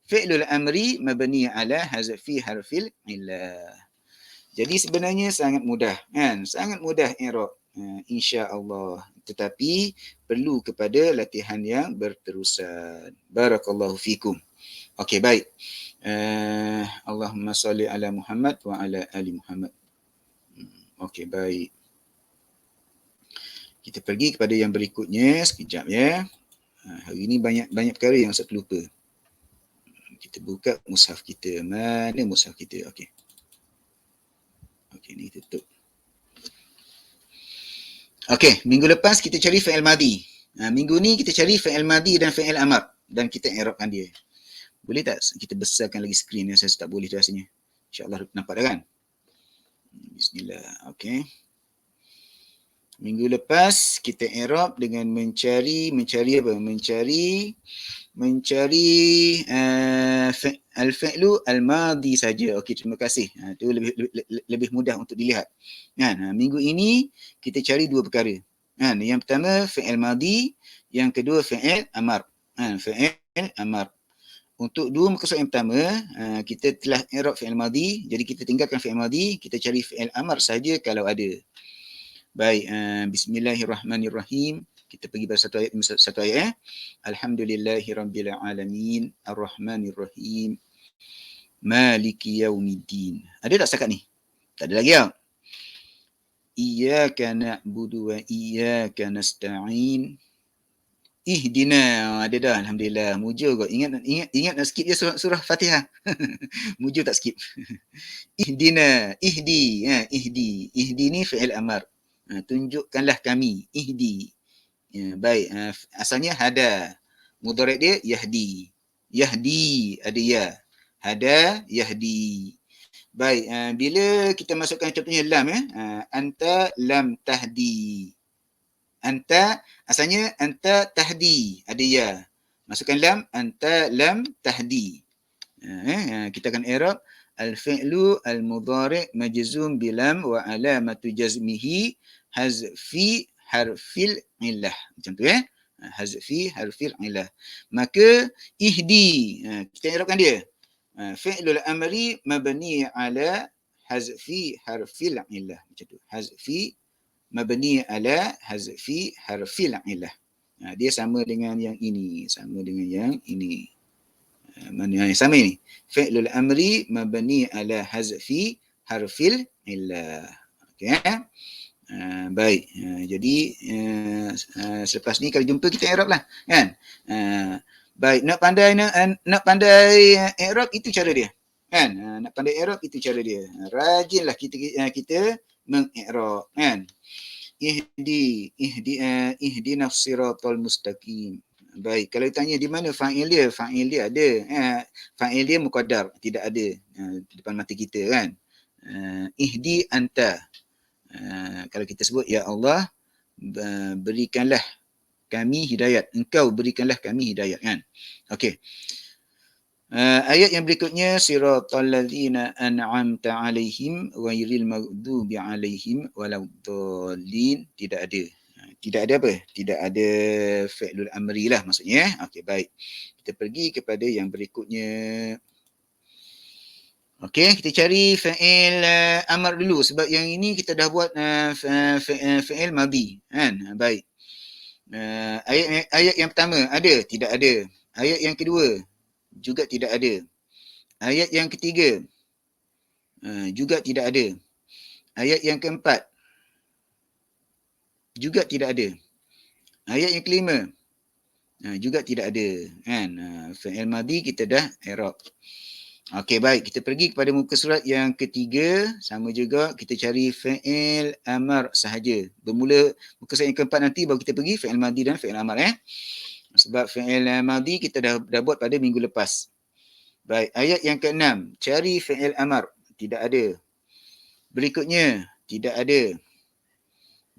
Fi'lul amri mabni ala hazfi harfil illah. Jadi sebenarnya sangat mudah kan? Sangat mudah i'rab insya-Allah. Tetapi perlu kepada latihan yang berterusan. Barakallahu fikum. Okey, baik. Allahumma salli ala Muhammad wa ala ali Muhammad. Okey, baik. Kita pergi kepada yang berikutnya sekejap ya. Hari ini banyak perkara yang saya terlupa. Kita buka mushaf kita. Mana mushaf kita? Okey. Okey, ni tutup. Okey, minggu lepas kita cari fi'il madhi. Minggu ni kita cari fi'il madhi dan fi'il amar dan kita i'rabkan dia. Boleh tak kita besarkan lagi skrin? Saya tak boleh tu rasanya. InsyaAllah nampak dah kan? Bismillah. Okey. Minggu lepas kita i'rab dengan mencari apa? Mencari al-fi'lu al-madhi saja. Okey, terima kasih. Itu lebih mudah untuk dilihat. Kan? Minggu ini kita cari dua perkara. Kan? Yang pertama fi'il madhi, yang kedua fi'il amar. Fi'il amar. Untuk dua muka surat yang pertama, kita telah i'rab fi'il madhi, jadi kita tinggalkan fi'il madhi, kita cari fi'il amar saja kalau ada. Baik, bismillahirrahmanirrahim. Kita pergi pada satu ayat. Alhamdulillahirabbil alamin, arrahmanirrahim, maliki yaumiddin. Ada tak setakat ni? Tak ada lagi tak? Iyyaka na'budu wa iyyaka nasta'in. Ihdina. Ada dah, alhamdulillah. Mujur kau. Ingat nak skip je surah Fatihah. Mujur tak skip. Ihdina, ihdi, ihdi. Ihdi ni fi'il amar. Tunjukkanlah kami. Ihdi. Baik, asalnya hada. Mudhari' dia yahdi. Yahdi ada ya. Hada yahdi. Baik, bila kita masukkan contohnya lam anta lam tahdi. Anta asalnya anta tahdi ada ya. Masukkan lam, anta lam tahdi. Kita akan i'rab al-fi'lu al-mudhari' majzum bilam wa alamatu jazmihi hazfi harfil illah. Macam tu hazfi harfil illah. Maka ihdi, kita i'rabkan dia. Fi'lul amri mabni ala hazfi harfil illah. Macam tu. Hazfi mabni ala hazfi harfil illah. Dia sama dengan yang ini. Sama dengan yang ini. Mana yang sama ini? Fi'lul amri mabni ala hazfi harfil illah. Okey. Baik. Jadi selepas ni kalau jumpa kita i'rab lah, kan? Baik, nak pandai i'rab itu cara dia. Kan? Nak pandai i'rab itu cara dia. Rajinlah kita meng-i'rab, kan? Ihdinas siratal mustaqim. Baik, kalau tanya di mana fa'il dia? Fa'il dia ada. Fa'il dia muqaddar, tidak ada di depan mata kita, kan? Ihdi anta. Kalau kita sebut, ya Allah, berikanlah kami hidayat. Engkau berikanlah kami hidayat, kan? Okey. Ayat yang berikutnya, siratal ladzina an'amta 'alaihim ghairil maghdubi 'alaihim waladdallin. Tidak ada. Tidak ada apa? Tidak ada fi'lul amri lah maksudnya. Okey, baik. Kita pergi kepada yang berikutnya. Okey, kita cari fi'il amar dulu sebab yang ini kita dah buat fi'il madhi, kan? Baik. Ayat yang pertama ada? Tidak ada. Ayat yang kedua juga tidak ada. Ayat yang ketiga juga tidak ada. Ayat yang keempat juga tidak ada. Ayat yang kelima juga tidak ada, kan? Fi'il madhi kita dah i'rab. Okey, baik, kita pergi kepada muka surat yang ketiga, sama juga kita cari fi'il amar sahaja. Bermula muka surat yang keempat nanti baru kita pergi fi'il madhi dan fi'il amar, sebab fi'il madhi kita dah buat pada minggu lepas. Baik, ayat yang ke-6, cari fi'il amar, tidak ada. Berikutnya, tidak ada.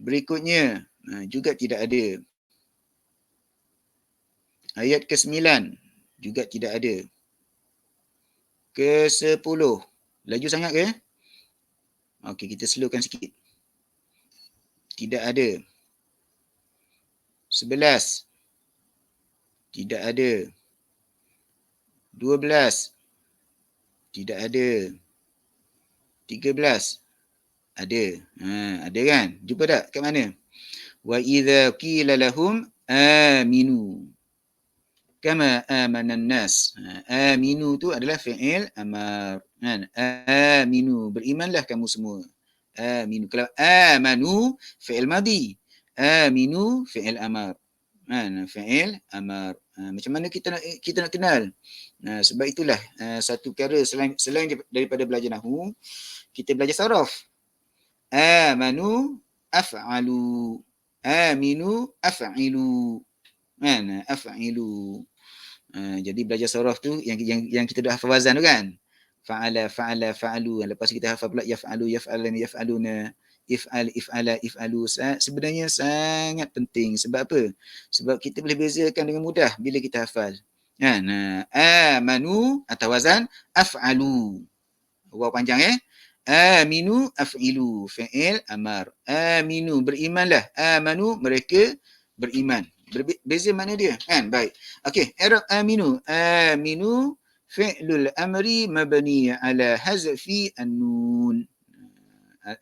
Berikutnya, juga tidak ada. Ayat ke-9, juga tidak ada. Ke-10, laju sangat ke? Okey, kita slowkan sikit. Tidak ada. 11, tidak ada. 12, tidak ada. 13, ada. Ada kan? Jumpa tak? Kat mana? Wa idza qila lahum aminu kama amanan nas. Aminu tu adalah fi'il amar, kan? Aminu, berimanlah kamu semua. Aminu. Kalau amanu fi'il madhi, aminu fi'il amar. Fi'il amar. Macam mana kita nak kenal? Sebab itulah satu perkara selain daripada belajar nahwu, kita belajar saraf. Amanu af'alu. Aminu af'ilu. Af'ilu. Jadi belajar saraf tu yang kita dah hafal wazan tu, kan? Fa'ala, fa'alu. Lepas kita hafal pula yaf'alu, yaf'alan, yaf'aluna, if'ala, if'alu. Sebenarnya sangat penting. Sebab apa? Sebab kita boleh bezakan dengan mudah bila kita hafal. Amanu atau wazan af'alu. Waw panjang, Aminu af'ilu, fi'il amar. Aminu, berimanlah. Amanu, mereka beriman. Beza mana dia, kan? Baik. Okey, i'rab aminu. Aminu fi'lul amri mabni ala hazfi an-nun.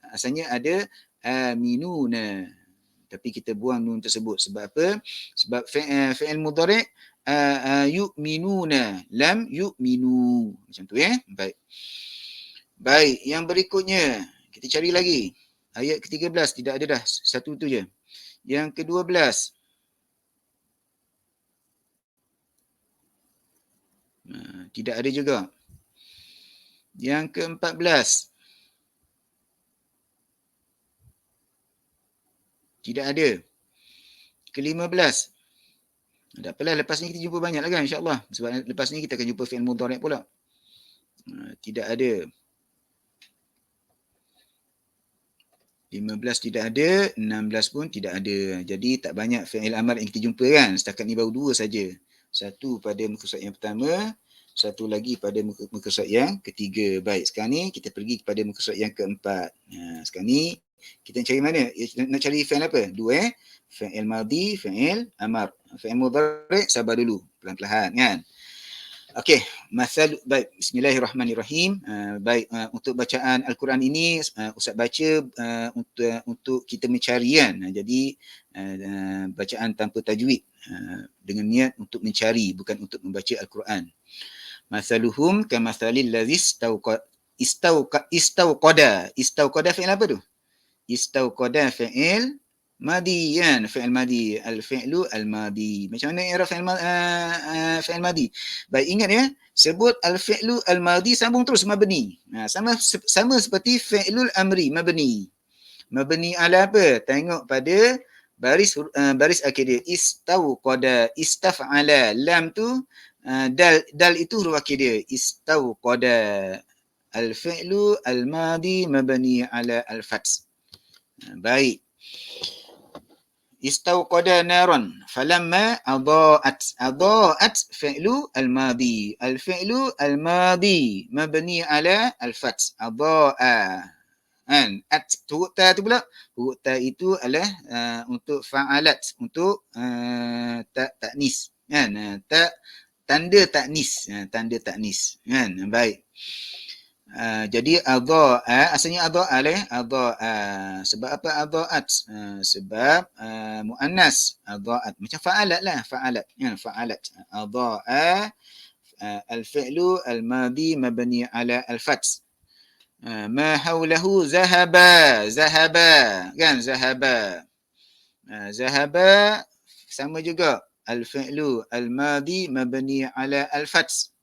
Asalnya ada aminuna, tapi kita buang nun tersebut. Sebab apa? Sebab fi'il mudhari' yu'minuna, lam yu'minu. Macam tu, Baik. Baik, yang berikutnya kita cari lagi. Ayat ke-13 tidak ada dah. Satu tu je. Yang ke-12 tidak ada juga. Yang ke-14 tidak ada. Ke-15 tak apalah, lepas ni kita jumpa banyak lah, kan, insyaAllah. Sebab lepas ni kita akan jumpa fi'il mudhari' pula. Tidak ada. 15 tidak ada, 16 pun tidak ada. Jadi tak banyak fi'il amar yang kita jumpa, kan. Setakat ni baru 2 saja. Satu pada muka surat yang pertama, satu lagi pada muka surat yang ketiga. Baik, sekarang ni kita pergi kepada muka surat yang keempat. Sekarang ni kita nak cari mana? Nak cari fi'il apa? 2, fi'il madhi, fi'il amar. Fi'il mudhari' sabar dulu, pelan-pelan, kan. Okey, baik, bismillahirrahmanirrahim. Baik, untuk bacaan Al-Quran ini Ustaz baca untuk kita mencari, kan. Jadi bacaan tanpa tajwid. dengan niat untuk mencari, bukan untuk membaca Al-Quran. Masaluhum kamathalil ladzi istauqada fi'il apa tu? Istauqada fi'il madi kan, fi'il madi, al-fi'lu al-madi. Macam mana i'rab fi'il madi? Baik, ingat ya, sebut al-fi'lu al-madi sambung terus mabni. Sama seperti fi'lul amri mabni. Mabni ala apa? Tengok pada baris akhir dia. Istauqada, istaf'ala, lam tu dal itu huruf akhir dia. Istauqada. Al-fi'lu al-madi mabni ala al-fath. Baik. Istauqada naran falamma adaat fi'lu al-madi. Al-fi'lu al-madi mabni ala al-fath. Adaa. Kan? Huruf ta tu pula. Huruf ta itu adalah untuk fa'alat, untuk taknis. Kan? Tanda taknis. Tanda taknis. Kan? Baik. Jadi adha'a, asalnya adha'a. Sebab apa adha'at? Sebab muannas, adha'at. Macam fa'alat lah, fa'alat. Ya, fa'alat. Adha'a al-fi'lu al-madi mabni ala al-fath. Ma haulahu zahaba, kan, zahaba. Zahaba sama juga al-fi'lu al-madi mabni ala al-fath.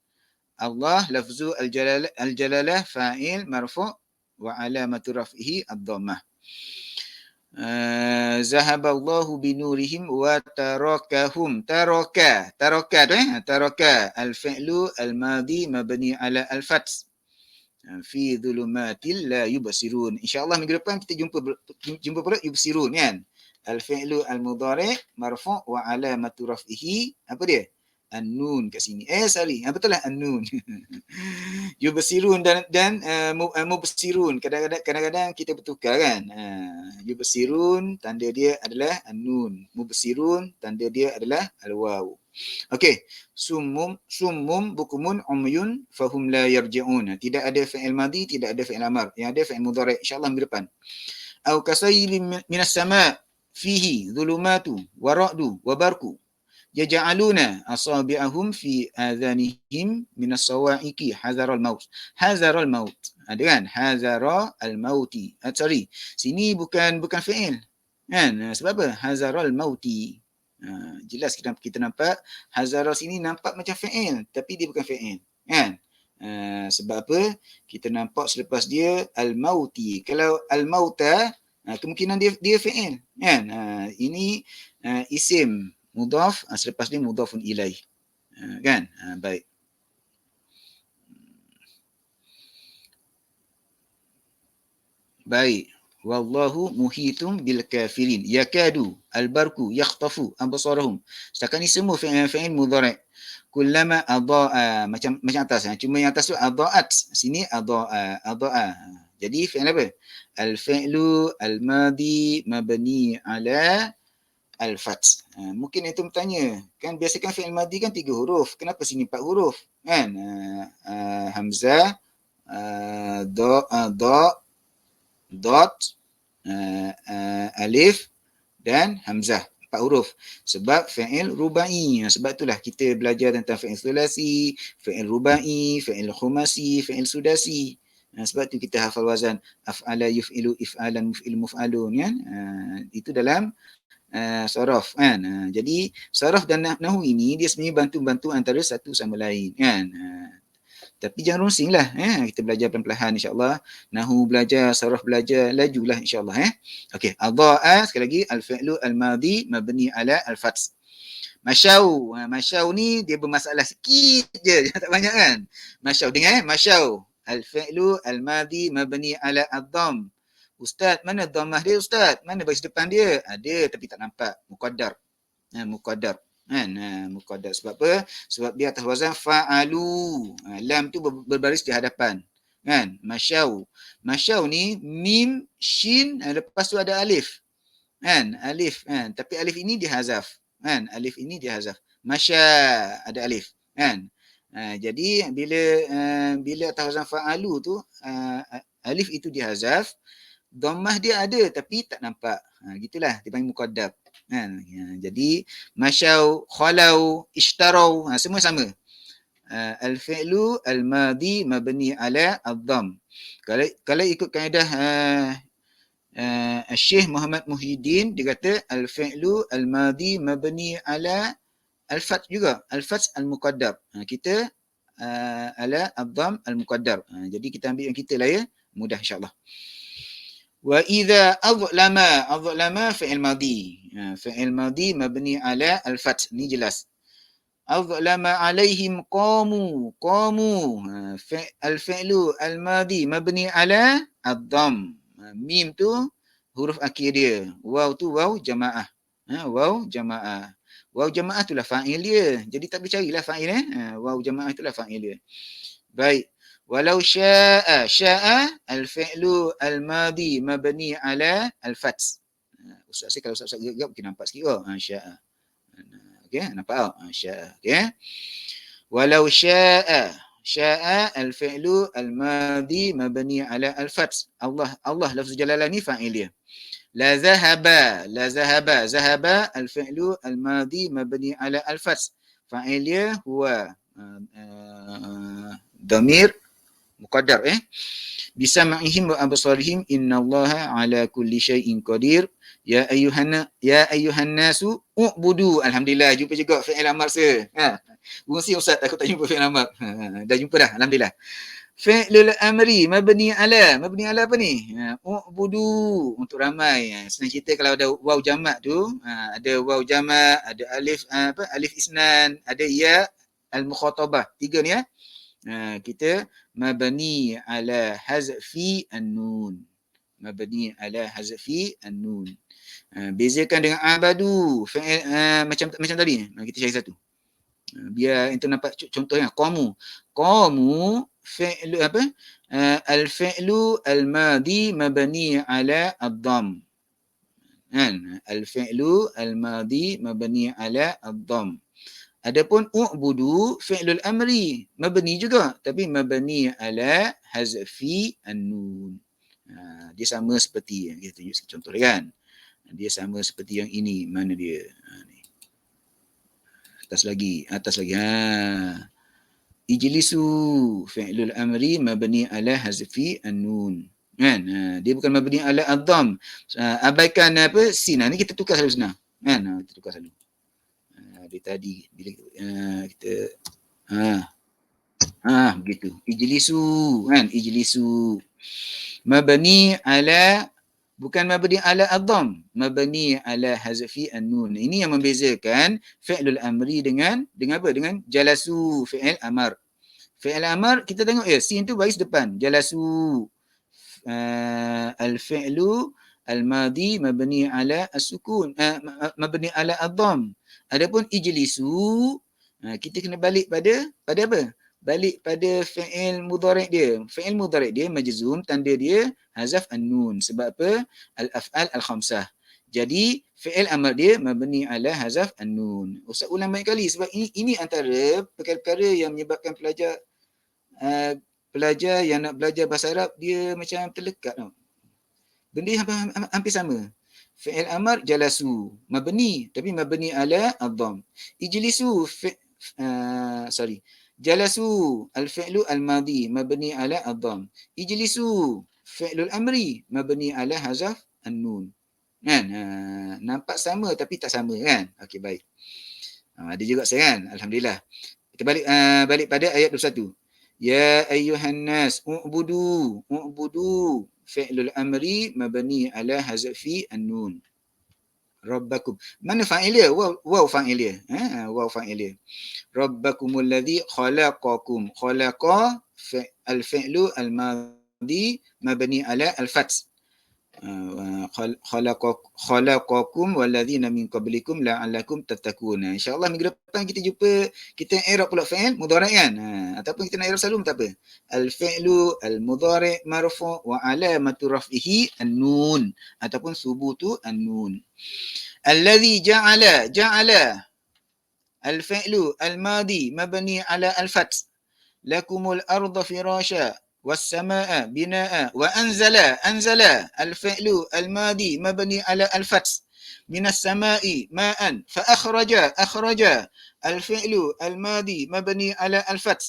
Allah lafzu al-jalalah fa'il marfu' wa alamatu raf'ihi ad-dhammah. Zahaballahu binurihim wa tarakahum. Taraka al-fi'lu al-madi mabni ala al-fath. Fi dhulumatil la yubsirun. InsyaAllah minggu depan kita jumpa pula yubsirun kan. Al-fi'lu al-mudhari' marfu' wa alamatu raf'ihi apa dia? An-nun kat sini. Betul lah an-nun. Yubsirun dan mubsirun. Kadang-kadang kita bertukar kan. Yubsirun tanda dia adalah an-nun. Mubsirun tanda dia adalah al-waw. Okey. Summum bukumun umyun fahum la yarji'un. Tidak ada fi'il madi, tidak ada fi'il amar. Yang ada fi'il mudhari'. InsyaAllah minggu depan. Au kasayyibin minas sama' fihi dhulumatu wa ra'du wa barku. Yaj'aluna asabi'ahum fi adhanihim minas sawa'iqi hazaral maut. Hazaral maut. Ada kan? Hazaral mauti. Sorry. Sini bukan fi'il. Kan? Sebab apa? Hazaral mauti. Jelas kita nampak hazara sini nampak macam fi'il tapi dia bukan fi'il. Kan? Sebab apa? Kita nampak selepas dia al-mauti. Kalau al-mauta kemungkinan dia fi'il. Kan? Ini isim mudhaf, selepas ni mudhafun ilaih. Kan? Baik. Baik. Wallahu muhitum bil kafirin. Yakadu al-barku yakhtafu absarahum. Setakat ni semua fi'il mudhari'. Kullama adha'a, macam atas. Cuma yang atas tu adha'at. Sini adha'a. Jadi fi'il apa? Al-fi'lu al-madi mabni ala al-fath. Mungkin itu bertanya, kan biasakan fi'il madi kan 3 huruf. Kenapa sini 4 huruf? Kan? Hamzah, dot, alif dan hamzah. 4 huruf. Sebab fi'il rubai. Sebab itulah kita belajar tentang fi'il sulasi, fi'il rubai, fi'il khumasi, fi'il sudasi. Sebab itu kita hafal wazan af'ala yuf'ilu if'alan muf'il muf'alun kan. Itu dalam saraf kan. Jadi saraf dan nahwu ini dia sebenarnya bantu-bantu antara satu sama lain kan. Tapi jangan runsinglah. Kita belajar perlahan insya-Allah. Nahwu belajar, saraf belajar, lajulah insya-Allah. Okey, adha'a sekali lagi al-fi'lu al-madi mabni ala al-fath. Masyau. Masyau ni dia bermasalah sikit je, tak banyak kan. Masyau, dengar masyau. Al-fi'lu al-madi mabni ala ad-dhamm. Ustaz, mana dhammah dia Ustaz? Mana baris depan dia? Ada tapi tak nampak. Muqaddar. Muqaddar. Kan? Muqaddar. Sebab apa? Sebab dia atas wazan fa'alu. Lam tu berbaris di hadapan. Kan? Masyau. Masyau ni mim, shin, lepas tu ada alif. Kan? Alif. Kan? Tapi alif ini dihazaf. Kan? Alif ini dihazaf. Masya ada alif. Kan? Jadi bila atas wazan fa'alu tu alif itu dihazaf. dhammah dia ada tapi tak nampak. Gitulah dipanggil muqaddam. Kan? Jadi masyau, khalau, ishtarau, semua sama. Al-fi'lu al-madi mabni ala ad-dhamm. Kalau ikut kaedah Syekh Muhammad Muhyiddin, dia kata al-fi'lu al-madi mabni ala al-fath juga, al-fath al-muqaddar. Kita ala ad-dhamm al-muqaddar. Jadi kita ambil yang kita lah ya, mudah insya-Allah. Wa idza adlama fi'il madi. Fi'il madi mabni ala al-fath. Ni jelas. Adlama alaihim qamu. Al-fi'lu al-madi mabni ala ad-dhamm. Mim tu huruf akhir dia. Waw tu waw jamaah. Waw jamaah. Waw jamaah itulah fa'il dia. Jadi tak boleh carilah fa'il. Waw jamaah itulah fa'il dia. Baik. Walau sya'a al-fi'lu al-madi mabni ala al-fath. Ustaz saya kalau ustaz gerak mungkin nampak sikit. Sya'a. Okey, nampak tak? Sya'a. Okey. Walau sya'a al-fi'lu al-madi mabni ala al-fath. Allah lafaz jalalah ni fa'il dia. La zahaba al-fi'lu al-madi mabni ala al-fath. Fa'il dia huwa dhamir muqaddar bisa ma'ihim wa absarihim innallaha ala kulli syai'in qadir ya ayyuhan nasu u'budu. Alhamdulillah jumpa juga fi'il amar saya. Berhenti ustaz takut tak jumpa fi'il amar. Dah jumpa dah alhamdulillah. Fi'lul amri mabni ala apa ni? U'budu untuk ramai. Senang cerita kalau ada waw jamak tu, ada waw jamak, ada alif alif isnan, ada ya al-mukhatabah. 3 ni kita mabni ala hazfi an-nun. Mabni ala hazfi an-nun. Bezakan dengan abadu fi'il macam tadi. Kita cari satu. Biar itu nampak contohnya. Qamu fi'lu al-fi'lu al-madi mabni ala ad-dhamm. Al-fi'lu al-madi mabni ala ad-dhamm. Adapun u'budu fi'lul amri mabni juga tapi mabni ala hazfi an-nun. Dia sama seperti yang kita tunjuk contoh kan. Dia sama seperti yang ini. Mana dia? Ni. Atas lagi. Ijlisu fi'lul amri mabni ala hazfi an-nun. Kan? Dia bukan mabni ala ad-dhamm. Abaikan sin. Ni kita tukar selalu senang. Kan? Kita tukar selalu. Dia tadi bila kita begitu. Ijlisu mabni ala bukan mabni ala ad-dhamm, mabni ala hazfi an-nun. Ini yang membezakan fi'lul amri dengan apa? Dengan jalasu fi'il amar. Fi'il amar kita tengok sin tu baris depan. Jalasu al-fi'lu al-madi mabni ala as-sukun, mabni ala ad-dhamm. Adapun ijlisu kita kena balik pada apa? Balik pada fi'il mudhari' dia. Fi'il mudhari' dia majzum, tanda dia hazaf an-nun. Sebab apa? Al-af'al al-khamsah. Jadi fi'il amar dia mabni ala hazaf an-nun. Ustaz ulang banyak kali sebab ini antara perkara-perkara yang menyebabkan pelajar yang nak belajar bahasa Arab dia macam terlekat tau. Benda hampir sama. Fi'il amar jalasu mabni tapi mabni ala ad-dhamm. Ijlisu jalasu al-fi'lu al-madi mabni ala ad-dhamm. Ijlisu fi'lul amri mabni ala hazaf an-nun. Kan? Nampak sama tapi tak sama kan? Okey baik. Ada juga saya kan? Alhamdulillah. Kita balik pada ayat 21. Ya ayyuhan nas u'budu fi'lul amri mabni ala hazfi an-nun. Rabbakum. Mana fa'il dia? Waw fa'il dia. Waw fa'il dia. Rabbakumul ladzi khalaqakum. Khalaqa al-fi'lu al-madi mabni ala al-fath. Khalaqakum walladzina min qablikum la'allakum tattaqun. Insya-Allah minggu depan kita jumpa kita i'rab pula fi'il mudhari' kan. Ataupun kita nak i'rab selalu tak apa. Al-fi'lu al-mudhari' marfu' wa alamatu raf'ihi an-nun ataupun subutu an-nun. Alladzi ja'ala al-fi'lu al-madi mabni ala al-fath. Lakumul arda firasha. والسماء بناء وأنزل أنزل الفعل الماضي مبني على الفتح من السماء ماء فأخرج أخرج الفعل الماضي مبني على الفتح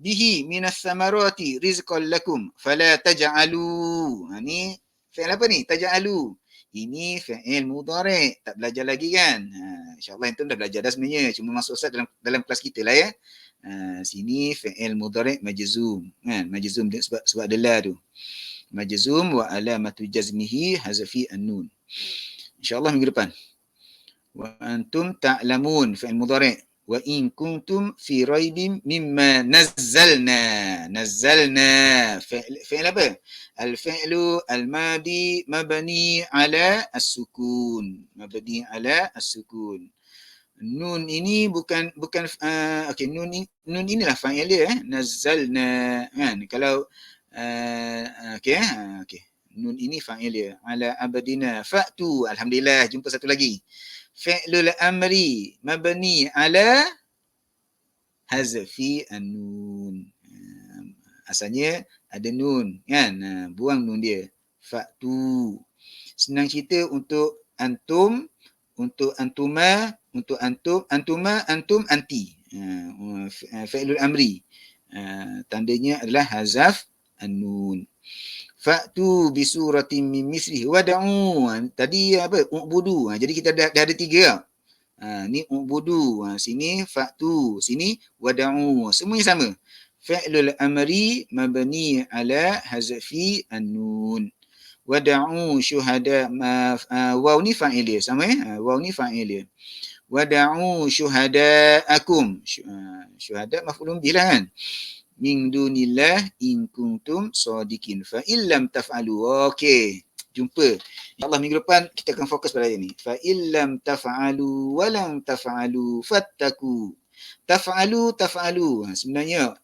به من الثمرات رزقا لكم فلا تجعلوا. Ni fi'il apa ni? Taj'alu. Ini fi'il mudhari'. Tak belajar lagi kan? InsyaAllah itu dah belajar dah sebenarnya. Cuma masuk Ustaz dalam kelas kita lah ya. Sini fi'il mudhari' majzum. Kan? Majzum sebab adalah tu. Majzum wa alamatu jazmihi hazafi an-nun. InsyaAllah minggu depan. Wa antum ta'lamun fi'il mudhari'. Wa in kuntum fi raibin mimma nazzalna fi'il apa? Al-fi'lu al-madi mabni ala as-sukun. Mabni ala as-sukun. Nun ini bukan okey, nun inilah fa'il dia nazzalna kan. Kalau okey. Nun ini fa'il dia ala abadina fa'tu. Alhamdulillah jumpa satu lagi. Fi'lul amri mabni ala hazfi an-nun. Asalnya ada nun kan. Buang nun dia. Fa'tu. Senang cerita untuk antum, untuk antuma, untuk antum, antuma, antum, anti. Fi'lul amri. Tandanya adalah hazaf an-nun. Fa'tu bi suratin min mislihi wad'u. Tadi apa? U'budu. Jadi kita dah ada tiga. Ni u'budu. Sini fa'tu. Sini wad'u. Semuanya sama. Fi'lul amri mabni ala hazfi an-nun. Wad'u syuhada. Waw ni fa'il dia. Sama ya? Waw ni fa'il dia. Wad'u syuhada'akum. Syuhada maf'ulun bih lah kan? Min dunillah in kuntum sadiqin fa illam taf'alu. Okey, jumpa insyaallah minggu depan kita akan fokus pada ayat ni. Fa illam taf'alu wa lam taf'alu fattaku. Taf'alu. Sebenarnya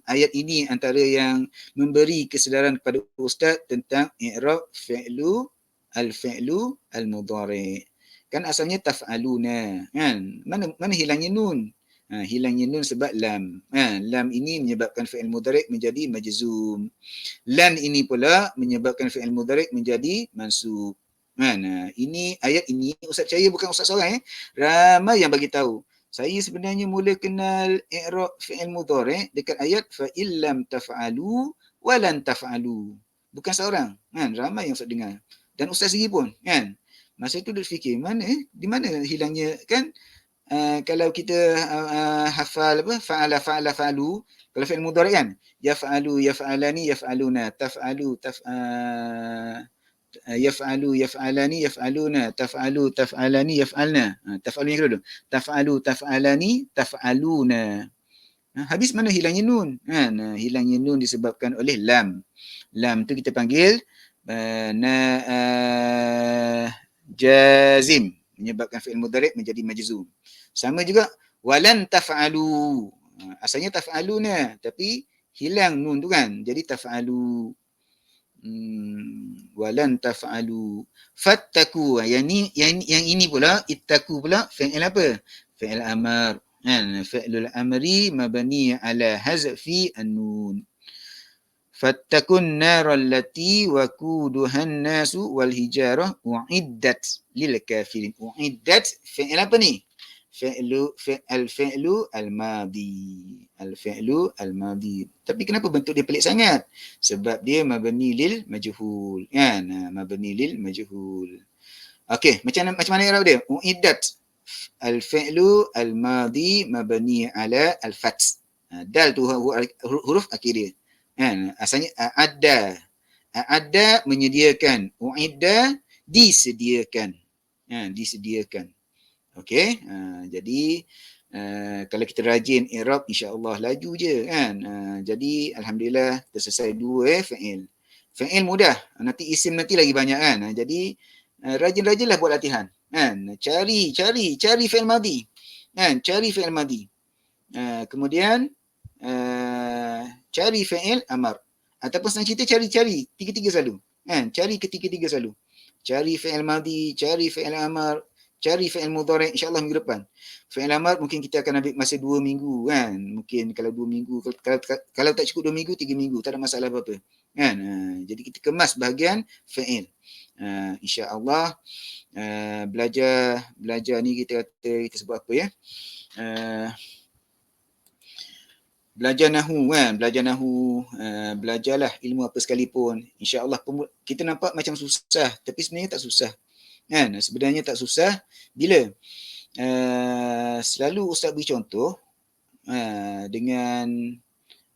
ayat ini antara yang memberi kesedaran kepada ustaz tentang i'rab fi'lu al-fi'lu al-mudhari'. Kan asalnya taf'aluna kan. Mana hilangnya nun? Hilangnya nun sebab lam. Lam ini menyebabkan fi'il mudhari' menjadi majzum. Lan ini pula menyebabkan fi'il mudhari' menjadi mansub. Ini ayat ini ustaz percaya bukan ustaz seorang ramai yang bagi tahu. Saya sebenarnya mula kenal i'rab fi'il mudhari' dekat ayat fa illam taf'alu wa lan taf'alu. Bukan seorang kan, ramai yang ustaz dengar. Dan ustaz sendiri pun kan. Masa itu dia fikir di mana hilangnya kan. Kalau kita hafal apa fa'ala fa'alu, kalau fi'il mudhari' kan yaf'alu yaf'alani yaf'aluna taf'alu yaf'alu yaf'alani yaf'aluna taf'alu taf'alani yaf'alna. Taf'alu yang kedua tu taf'alu taf'alani taf'aluna. Habis mana hilangnya nun kan. Hilangnya nun disebabkan oleh lam. Lam tu kita panggil jazim, menyebabkan fi'il mudhari' menjadi majzum. Sama juga walan taf'alu. Asalnya taf'aluna tapi hilang nun tu kan. Jadi taf'alu. Walan taf'alu. Fattaku. Yang ini pula ittaku pula fi'il apa? Fi'il amar. Fi'lul amri mabni ala hazfi an-nun. Fattakun nar allati waquduhan nasu wal hijarah uiddat lil kafirin. Uiddat fi'il apa ni? Al-fi'lu al-madi. Al-fi'lu al-madi. Tapi kenapa bentuk dia pelik sangat? Sebab dia mabni lil majhul kan. Mabni lil majhul. Okey, macam mana i'rab dia? Uiddat al-fi'lu al-madi mabni ala al-fath. Dal tu huruf akhir dia. Kan asalnya a'adda menyediakan, u'idda disediakan. Disediakan. Okey, jadi kalau kita rajin i'rab insya-Allah laju je kan. Jadi alhamdulillah terselesai dua fi'il. Fi'il mudah, nanti isim nanti lagi banyak kan. Jadi rajin-rajinlah buat latihan kan. Cari fi'il madhi. Kan, cari fi'il madhi. Kemudian cari fi'il amar. Ataupun senang cerita cari tiga-tiga selalu. Kan? Cari ketiga-tiga selalu. Cari fi'il madhi, cari fi'il amar, Cari fi'il mudhari' insya-Allah minggu depan. Fi'il amar mungkin kita akan ambil masa 2 minggu kan. Mungkin kalau 2 minggu, kalau tak cukup 2 minggu, 3 minggu, tak ada masalah apa-apa. Kan? Jadi kita kemas bahagian fi'il. Insya-Allah belajar ni kita sebut apa ya? Belajar nahu kan, belajarlah ilmu apa sekalipun. Insya-Allah kita nampak macam susah, tapi sebenarnya tak susah. Kan? Sebenarnya tak susah bila selalu ustaz beri contoh dengan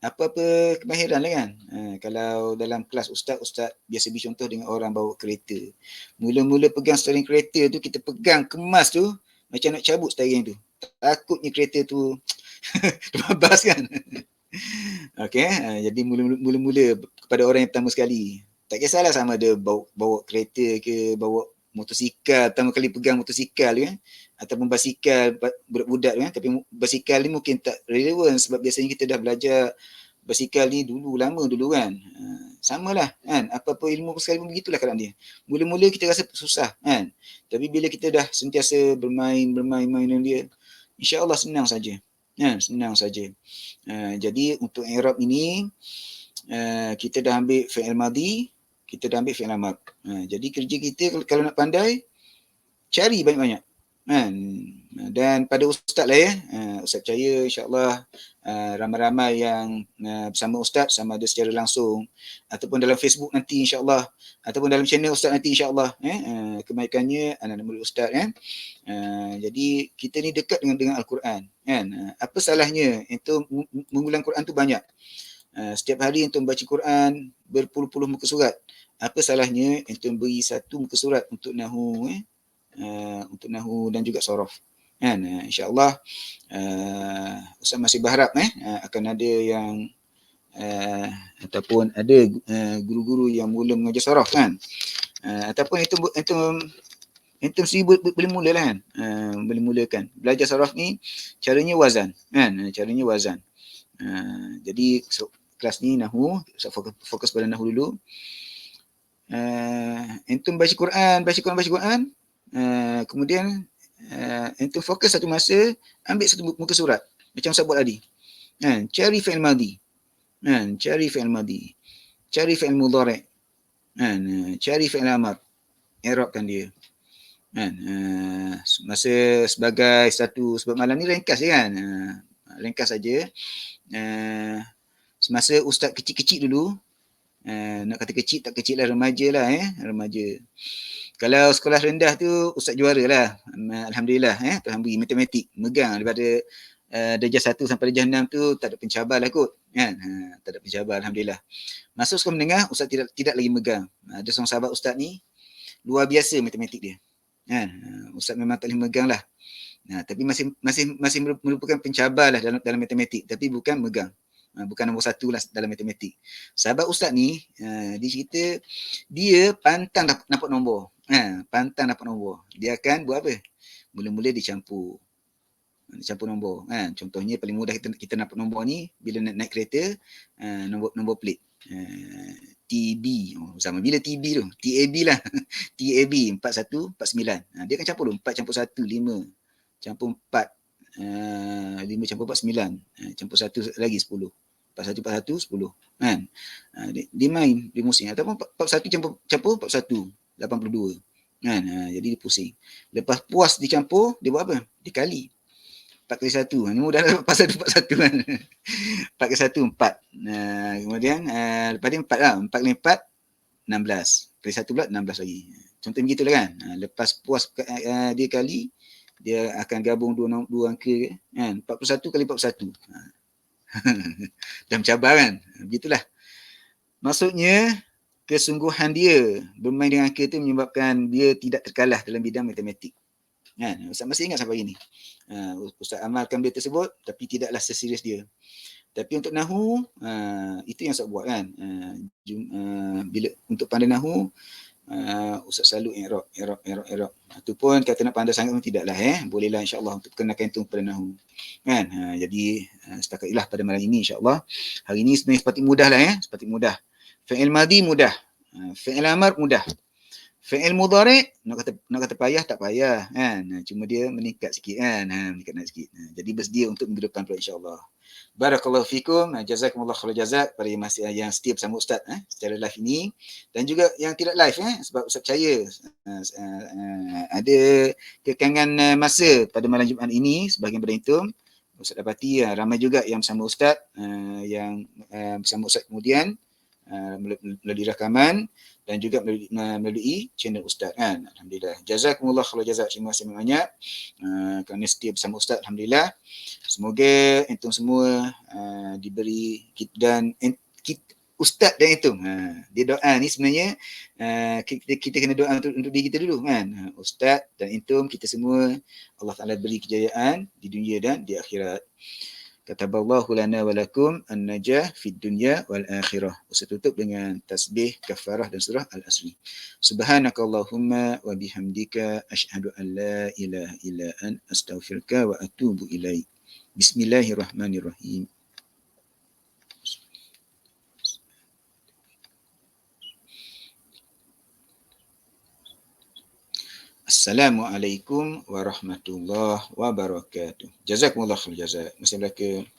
apa-apa kemahiran lah kan. Kalau dalam kelas ustaz biasa beri contoh dengan orang bawa kereta. Mula-mula pegang steering kereta tu, kita pegang kemas tu macam nak cabut steering tu. Takutnya kereta tu terbabas kan. Okey, jadi mula-mula kepada orang yang pertama sekali, tak kisahlah sama ada bawa kereta ke, bawa motosikal, pertama kali pegang motosikal kan, ataupun basikal budak-budak kan, tapi basikal ni mungkin tak relevan sebab biasanya kita dah belajar basikal ni lama dulu kan. Samalah kan, apa-apa ilmu sekali pun begitulah keadaan dia. Mula-mula kita rasa susah kan, tapi bila kita dah sentiasa bermain dengan dia, insya-Allah senang saja. Senang saja. Jadi untuk i'rab ini kita dah ambil fi'il madhi, kita dah ambil fi'il amar. Jadi kerja kita kalau nak pandai, cari banyak-banyak. Dan pada ustaz lah ya. Ustaz percaya insya-Allah ramai-ramai yang bersama ustaz, sama ada secara langsung ataupun dalam Facebook nanti insya-Allah, ataupun dalam channel ustaz nanti insya-Allah. Kebaikannya anak-anak murid ustaz kan. Jadi kita ni dekat dengan Al-Quran kan. Apa salahnya itu mengulang Quran tu banyak. Setiap hari untuk baca Quran berpuluh-puluh muka surat. Apa salahnya untuk beri satu muka surat untuk nahu untuk nahu dan juga sorof. Kan? InsyaAllah Ustaz masih berharap akan ada yang ataupun ada guru-guru yang mula mengajar sorof kan. Ataupun itu sendiri boleh mulalah kan. Boleh mulakan. Belajar sorof ni caranya wazan kan. Caranya wazan. Jadi kelas ni nahu, fokus pada nahu dulu. Antum baca Quran, kemudian antum fokus satu masa, ambil satu muka surat macam saya buat tadi. Cari fi'il madhi, cari fi'il mudhari', cari fi'il amar, i'rabkan dia. Masa sebagai satu, sebab malam ni ringkas je kan. Ringkas saja. Semasa ustaz kecil-kecil dulu, nak kata kecil tak kecil lah, remaja lah remaja. Kalau sekolah rendah tu ustaz juara lah, alhamdulillah Tuhan beri matematik megang daripada darjah 1 sampai darjah 6 tu tak ada pencabar lah kot kan. Tak ada pencabar alhamdulillah. Masuk sekolah menengah ustaz tidak lagi megang. Ada seorang sahabat ustaz ni luar biasa matematik dia kan. Ustaz memang tak boleh megang lah. Tapi masih merupakan pencabar lah dalam matematik, tapi bukan megang. Bukan nombor 1 lah dalam matematik. Sahabat ustaz ni, dia cerita dia pantang dapat nombor. Pantang dapat nombor. Dia akan buat apa? Mula-mula dicampur nombor. Contohnya paling mudah kita dapat nombor ni bila naik kereta, nombor plate. TB. Sama bila TB tu? TAB lah. TAB 4149. Dia akan campur dulu 4 campur 1 5 campur 4 5 campur 4 9 campur 1 lagi 10. 41 10 kan. Dia main, dia pusing. Ataupun 41 campur 41 82 kan. Jadi dia pusing. Lepas puas dicampur, dia buat apa? Dikali 4 kali 1. Ni mudah dapat pasal 41 kan. 4 kali 1 4. Kemudian lepas dia 4 lah. 4 kali 4 16. Kali 1 pula 16 lagi. Contoh begitulah kan. Lepas puas dia kali, dia akan gabung dua angka kan. 41 kali 41. Dah mencabar kan. Begitulah. Maksudnya kesungguhan dia bermain dengan angka itu menyebabkan dia tidak terkalah dalam bidang matematik. Kan? Ustaz masih ingat sampai hari ni. Ustaz amalkan benda tersebut tapi tidaklah seserius dia. Tapi untuk nahu, itu yang Ustaz buat kan. Bila untuk pandai nahu, Ustaz selalu i'rab. Itu pun kata nak pandai sangat pun tidaklah bolehlah insya-Allah untuk kenakan itu pada nahu. Kan? Jadi setakatilah pada malam ini insya-Allah. Hari ini sebenarnya seperti mudah lah sepatutnya mudah. Fi'il madhi mudah. Fi'il amar mudah. Fi'il mudhari' nak kata payah tak payah kan. Cuma dia meningkat sikit kan. Meningkat sikit. Jadi bersedia untuk minggu depan pula insya-Allah. Barakallahu fikum. Jazakumullah khairul jazak pada yang setia bersama Ustaz secara live ini dan juga yang tidak live sebab Ustaz percaya ada kekangan masa pada malam Jumaat ini sebahagian berintum. Ustaz dapati ramai juga yang bersama Ustaz yang bersama Ustaz kemudian melalui rakaman dan juga melalui channel Ustaz kan. Alhamdulillah. Jazakumullah khairan jazak. Terima kasih banyak kerana setia bersama Ustaz. Alhamdulillah. Semoga antum semua diberi dan Ustaz dan antum. Dia doa ni sebenarnya kita kena doa untuk diri kita dulu kan. Ustaz dan antum kita semua Allah Taala beri kejayaan di dunia dan di akhirat. Kataballahu lana wa lakum an-najah fid dunya wal akhirah. Saya tutup dengan tasbih, kafarah dan surah Al-Asri. Subhanakallahumma wa bihamdika asyhadu an la ilaha illa anta astaghfiruka wa atubu ilaik. Bismillahirrahmanirrahim. Assalamualaikum warahmatullahi wabarakatuh. Jazakumullah khair jazak. Masih belaka.